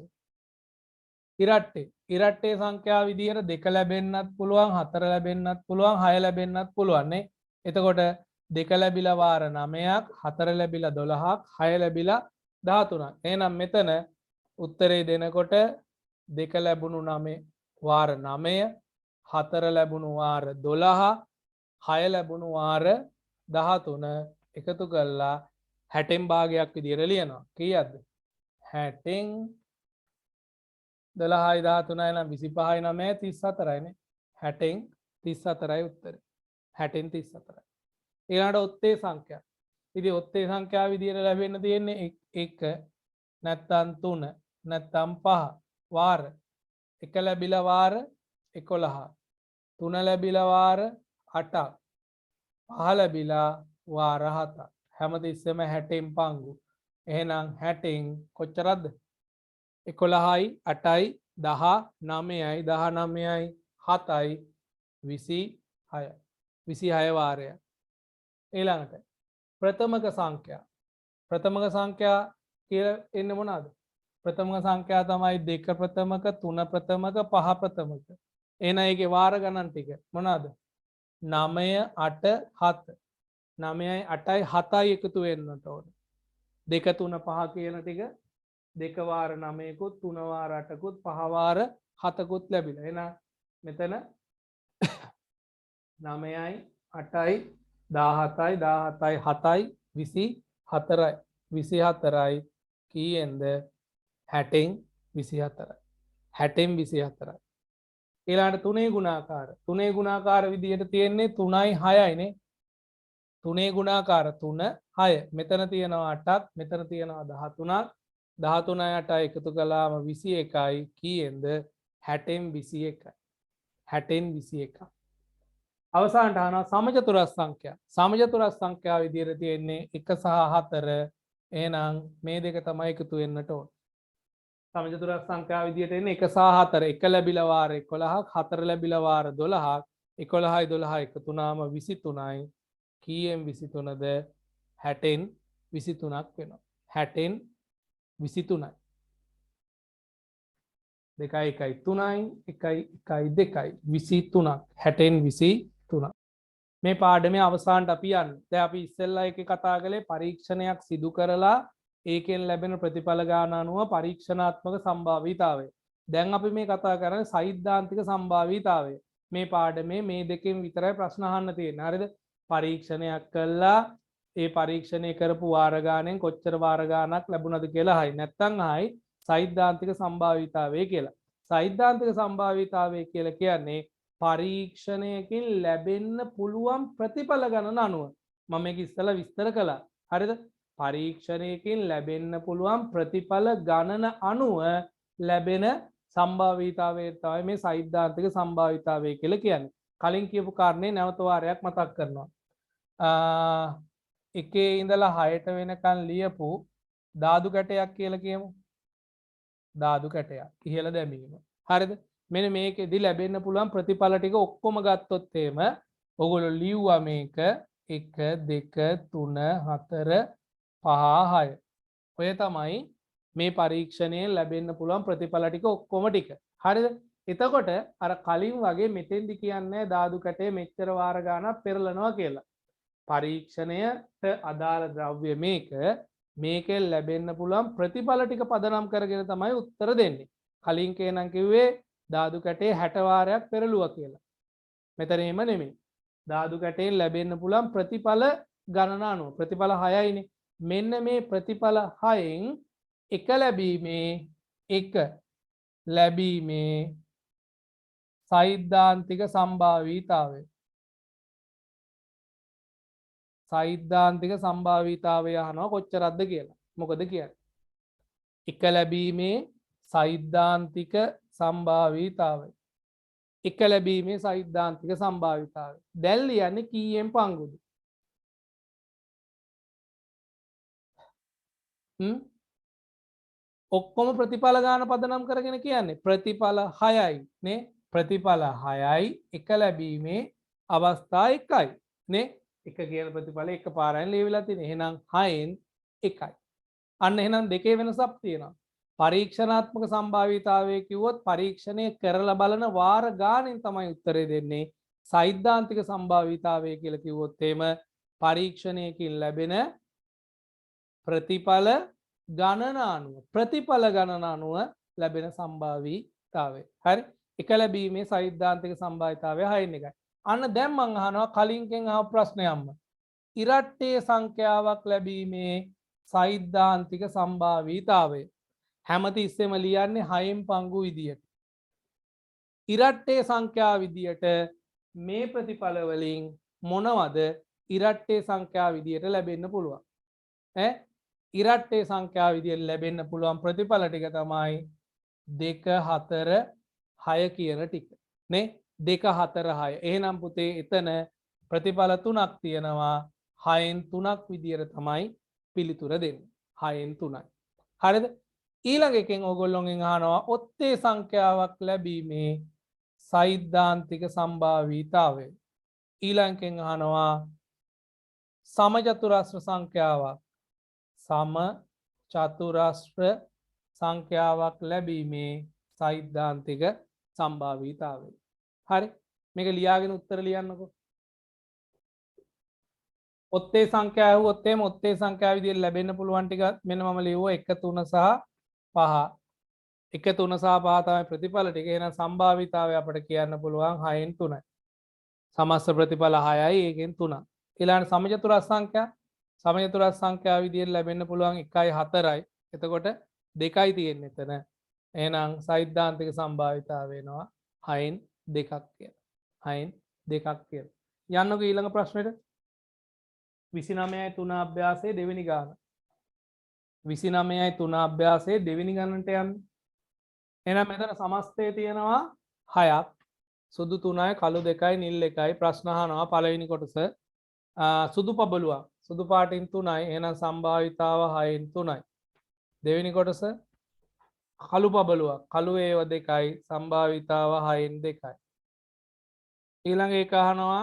ඉරට්ටේ සංඛ්‍යා විදියට 2 ලැබෙන්නත් පුළුවන්, 4 ලැබෙන්නත් පුළුවන්, 6 ලැබෙන්නත් පුළුවන් නේ. එතකොට 2 ලැබිලා වාර 9ක්, 4 ලැබිලා 12ක්, 6 ලැබිලා 13ක්. එහෙනම් මෙතන උත්තරේ දෙනකොට 2 ලැබුණු 9 වාර 9, 4 ලැබුණු වාර 12, 6 ලැබුණු වාර 13 එකතු කරලා 60න් භාගයක් විදියට ලියනවා. කීයක්ද? 60න් 12යි 13යි නම් 25යි 9යි 34යි නේ. 60න් 34යි උත්තරේ. 60න් 34යි. ඊළඟට ඔත්තේ සංඛ්‍යා. ඉතින් ඔත්තේ සංඛ්‍යා විදියට ලැබෙන්න තියෙන්නේ 1 නැත්තම් 3 නැත්තම් 5 වාර 1 ලැබිලා වාර 11, 3 ලැබිලා වාර 8ක්, 5 ලැබිලා වාර 7ක්. හැමතිස්සෙම 60න් පංගු. එහෙනම් 60න් කොච්චරද? 11යි 8යි 19යි 19යි 7යි 26යි 26 වාරය. ඊළඟට ප්‍රථමක සංඛ්‍යා. ප්‍රථමක සංඛ්‍යා කියලා එන්නේ මොනවාද? ප්‍රථමක සංඛ්‍යා තමයි 2 ප්‍රථමක 3 ප්‍රථමක 5 ප්‍රථමක. එහෙනම් ඒකේ වාර ගණන් ටික මොනවාද? 9 8 7. 9යි 8යි 7යි එකතු වෙන්නට ඕනේ. 2 3 5 කියන ටික 2 වාර 9කුත් 3 වාර 8කුත් 5 වාර 7කුත් ලැබිලා. එහෙනම් මෙතන 9යි 8යි 17යි 17යි 7යි 24යි 24යි කීයෙන්ද 60න් 24යි 60න් 24යි. ඊළඟට තුනේ ගුණාකාර. තුනේ ගුණාකාර විදිහට තියෙන්නේ 3යි 6යි නේ. තුනේ ගුණාකාර 3 6. මෙතන තියෙනවා 8ක්, මෙතන තියෙනවා 13ක්. 13යි 8යි එකතු කළාම 21යි කීයෙන්ද 60න් 21යි. 60න් 21යි. අවසානට අහනවා සමචතුරස් සංඛ්‍යා. සමචතුරස් සංඛ්‍යා විදිහට තියෙන්නේ 1 සහ 4. එහෙනම් මේ දෙක තමයි එකතු වෙන්නට ඕන. සමචතුරස් සංඛ්‍යා විදිහට එන්නේ 1 සහ 4. 1 ලැබිලා වාර 11ක්, 4 ලැබිලා වාර 12ක්. 11යි 12 එකතු වුණාම 23යි. කීයෙන් 23ද 60න් 23ක් වෙනවා. 60න් 23යි. 2යි 1යි 3යි 1යි 1යි 2යි 23ක් 60න් 23ක්. මේ පාඩමේ අවසානට අපි යන්නේ. දැන් අපි ඉස්සෙල්ලා එකේ කතා කළේ පරීක්ෂණයක් සිදු කරලා ඒකෙන් ලැබෙන ප්‍රතිඵල ගාන අනුව පරීක්ෂණාත්මක සම්භාවිතාවය. දැන් අපි මේ කතා කරන්නේ සෛද්ධාන්තික සම්භාවිතාවය. මේ පාඩමේ මේ දෙකෙන් විතරයි ප්‍රශ්න අහන්න තියෙන්නේ. හරිද? පරීක්ෂණයක් කළා ඒ පරීක්ෂණය කරපු වාර ගානෙන් කොච්චර වාර ගානක් ලැබුණද කියලා අහයි. නැත්නම් අහයි සෛද්ධාන්තික සම්භාවිතාවය කියලා. සෛද්ධාන්තික සම්භාවිතාවය කියලා කියන්නේ පරීක්ෂණයකින් ලැබෙන්න පුළුවන් ප්‍රතිඵල ගණන අනුව. මම මේක ඉස්සෙල්ලා විස්තර කළා. හරිද? පරීක්ෂණයකින් ලැබෙන්න පුළුවන් ප්‍රතිඵල ගණන අනුව ලැබෙන සම්භාවිතාවය තමයි මේ සෛද්ධාන්තික සම්භාවිතාවය කියලා කියන්නේ. කලින් කියපු කාරණේ නැවත වාරයක් මතක් කරනවා. එකේ ඉඳලා 6ට වෙනකන් ලියපු ධාතු කැටයක් කියලා කියමු. ධාතු කැටයක් ඉහළ දැමීම. හරිද? මෙන්න මේකෙදි ලැබෙන්න පුළුවන් ප්‍රතිඵල ටික ඔක්කොම ගත්තොත් එහෙම ඔයගොල්ලෝ ලිව්වා මේක 1 2 3 4 5 6. ඔය තමයි මේ පරීක්ෂණයෙන් ලැබෙන්න පුළුවන් ප්‍රතිඵල ටික ඔක්කොම ටික. හරිද? එතකොට අර කලින් වගේ මෙතෙන්දි කියන්නේ ධාතු කැටේ මෙච්චර වාර ගානක් පෙරලනවා කියලා. පරීක්ෂණයට අදාළ ද්‍රව්‍ය මේක මේකෙන් ලැබෙන්න පුළුවන් ප්‍රතිඵල ටික පදනම් කරගෙන තමයි උත්තර දෙන්නේ. කලින් කේනම් කිව්වේ ධාතු කැටේ 60 වාරයක් පෙරළුවා කියලා. මෙතන එහෙම නෙමෙයි. ධාතු කැටේ ලැබෙන්න පුළුවන් ප්‍රතිඵල ගණන අනුව ප්‍රතිඵල 6යිනේ. මෙන්න මේ ප්‍රතිඵල 6න් එක ලැබීමේ සෛද්ධාන්තික සම්භාවිතාවය. සෛද්ධාන්තික සම්භාවිතාවය අහනවා කොච්චරක්ද කියලා. මොකද කියන්නේ? එක ලැබීමේ සෛද්ධාන්තික සම්භාවිතාවය. එක ලැබීමේ සෛද්ධාන්තික සම්භාවිතාවය. දැන් ලියන්නේ කීයෙන් පංගුද? ඔක්කොම ප්‍රතිඵල ගාන පදනම් කරගෙන කියන්නේ ප්‍රතිඵල 6යි නේ. ප්‍රතිඵල 6යි එක ලැබීමේ අවස්ථා 1යි නේ. එක කියන ප්‍රතිඵල එක පාරෙන් ලියවිලා තියෙන. එහෙනම් 6න් 1යි. අන්න එහෙනම් දෙකේ වෙනසක් තියෙනවා. පරීක්ෂණාත්මක සම්භාවිතාවය කිව්වොත් පරීක්ෂණය කරලා බලන වාර ගානෙන් තමයි උත්තරේ දෙන්නේ. සෛද්ධාන්තික සම්භාවිතාවය කියලා කිව්වොත් එහෙම පරීක්ෂණයකින් ලැබෙන ප්‍රතිඵල ගණන අනුව ලැබෙන සම්භාවිතාවය. හරි? එක ලැබීමේ සෛද්ධාන්තික සම්භාවිතාවය 6න් 1යි. අන්න දැන් මං අහනවා කලින්කෙන් අහපු ප්‍රශ්නයක්ම. ඉරට්ටේ සංඛ්‍යාවක් ලැබීමේ සෛද්ධාන්තික සම්භාවිතාවය. හැමතිස්සෙම ලියන්නේ 6න් පංගු විදියට. ඉරට්ටේ සංඛ්‍යා විදියට මේ ප්‍රතිඵල වලින් මොනවද ඉරට්ටේ සංඛ්‍යා විදියට ලැබෙන්න පුළුවන්? ඉරට්ටේ සංඛ්‍යා විදියට ලැබෙන්න පුළුවන් ප්‍රතිඵල ටික තමයි 2 4 6 කියන ටික. නේ? 2 4 6. එහෙනම් පුතේ එතන ප්‍රතිඵල 3ක් තියෙනවා. 6න් 3ක් විදියට තමයි පිළිතුර දෙන්නේ. 6න් 3යි. හරිද? ඊළඟ එකෙන් ඕගොල්ලෝගෙන් අහනවා ඔත්තේ සංඛ්‍යාවක් ලැබීමේ සෛද්ධාන්තික සම්භාවිතාවය. ඊළඟෙන් අහනවා සමචතුරස්‍ර සංඛ්‍යාවක් ලැබීමේ සෛද්ධාන්තික සම්භාවිතාවය. හරි? මේක ලියාගෙන උත්තර ලියන්නකෝ. ඔත්තේ සංඛ්‍යාව ඔත්තේම ඔත්තේ සංඛ්‍යාව විදිහට ලැබෙන්න පුළුවන් ටික මෙන්න මම ලියුවා 1 3 සහ 5. එක 3 සහ 5 තමයි ප්‍රතිඵල ටික. එහෙනම් සම්භාවිතාවය අපිට කියන්න පුළුවන් 6න් 3යි. සමස්ත ප්‍රතිඵල 6යි ඒකෙන් 3ක්. ඊළඟ සමචතුරස් සංඛ්‍යා සමචතුරස් සංඛ්‍යා විදියට ලැබෙන්න පුළුවන් 1යි 4යි. එතකොට 2යි තියෙන්නේ එතන. එහෙනම් සෛද්ධාන්තික සම්භාවිතාව වෙනවා 6න් 2ක් කියලා. 6න් 2ක් කියලා. යන්නකෝ ඊළඟ ප්‍රශ්නෙට. 29යි 3 අභ්‍යාසයේ දෙවෙනි ගාන. 29යි 3 අභ්‍යාසයේ දෙවෙනි ගණනට යන්න. එහෙනම් මෙතන සමස්තය තියෙනවා 6ක්. සුදු 3යි කළු 2යි නිල් 1යි. ප්‍රශ්න අහනවා පළවෙනි කොටස. සුදු පබළුවක්. සුදු පාටින් 3යි. එහෙනම් සම්භාවිතාව 6න් 3යි. දෙවෙනි කොටස කළු පබළුවක්. කළු ඒව 2යි. සම්භාවිතාව 6න් 2යි. ඊළඟ එක අහනවා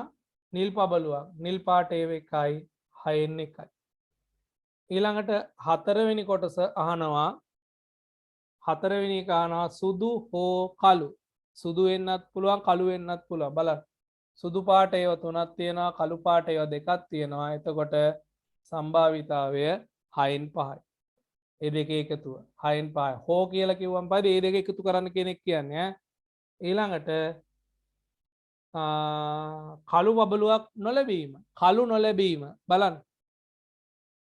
නිල් පබළුවක්. නිල් පාට ඒව 1යි. 6න් 1යි. ඊළඟට හතරවෙනි කොටස අහනවා හතරවෙනි එක අහනවා සුදු හෝ කළු. සුදු වෙන්නත් පුළුවන් කළු වෙන්නත් පුළුවන්. බලන්න. සුදු පාට ඒවා 3ක් තියෙනවා කළු පාට ඒවා 2ක් තියෙනවා. එතකොට සම්භාවිතාවය 6න් 5යි. ඒ දෙකේ එකතුව 6න් 5යි. හෝ කියලා කිව්වම පස්සේ මේ දෙක එකතු කරන්න කෙනෙක් කියන්නේ ඈ. ඊළඟට කළු බබළුවක් නොලැබීම. කළු නොලැබීම. බලන්න.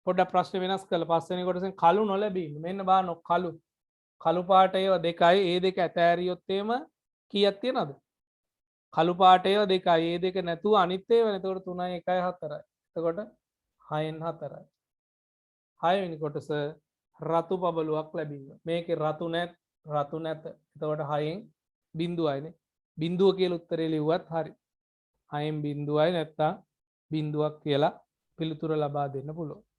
පොඩ්ඩක් ප්‍රශ්න වෙනස් කරලා පස්වෙනි කොටසෙන් කළු නොලැබීම. මෙන්න බලන්න කළු පාට ඒවා 2යි. ඒ දෙක ඇතෑරියොත් එම කීයක් තියනවද? කළු පාට ඒවා 2යි. ඒ දෙක නැතුව අනිත් ඒවා එතකොට 3යි 1යි 4යි. එතකොට 6න් 4යි. 6 වෙනි කොටස රතු බබළුවක් ලැබීම. මේකේ රතු නැත්. එතකොට 6න් බිඳුවයිනේ. බිඳුව කියලා උත්තරේ ලිව්වත් හරි. 6න් බිඳුවයි නැත්තම් බිඳුවක් කියලා පිළිතුර ලබා දෙන්න පුළුවන්.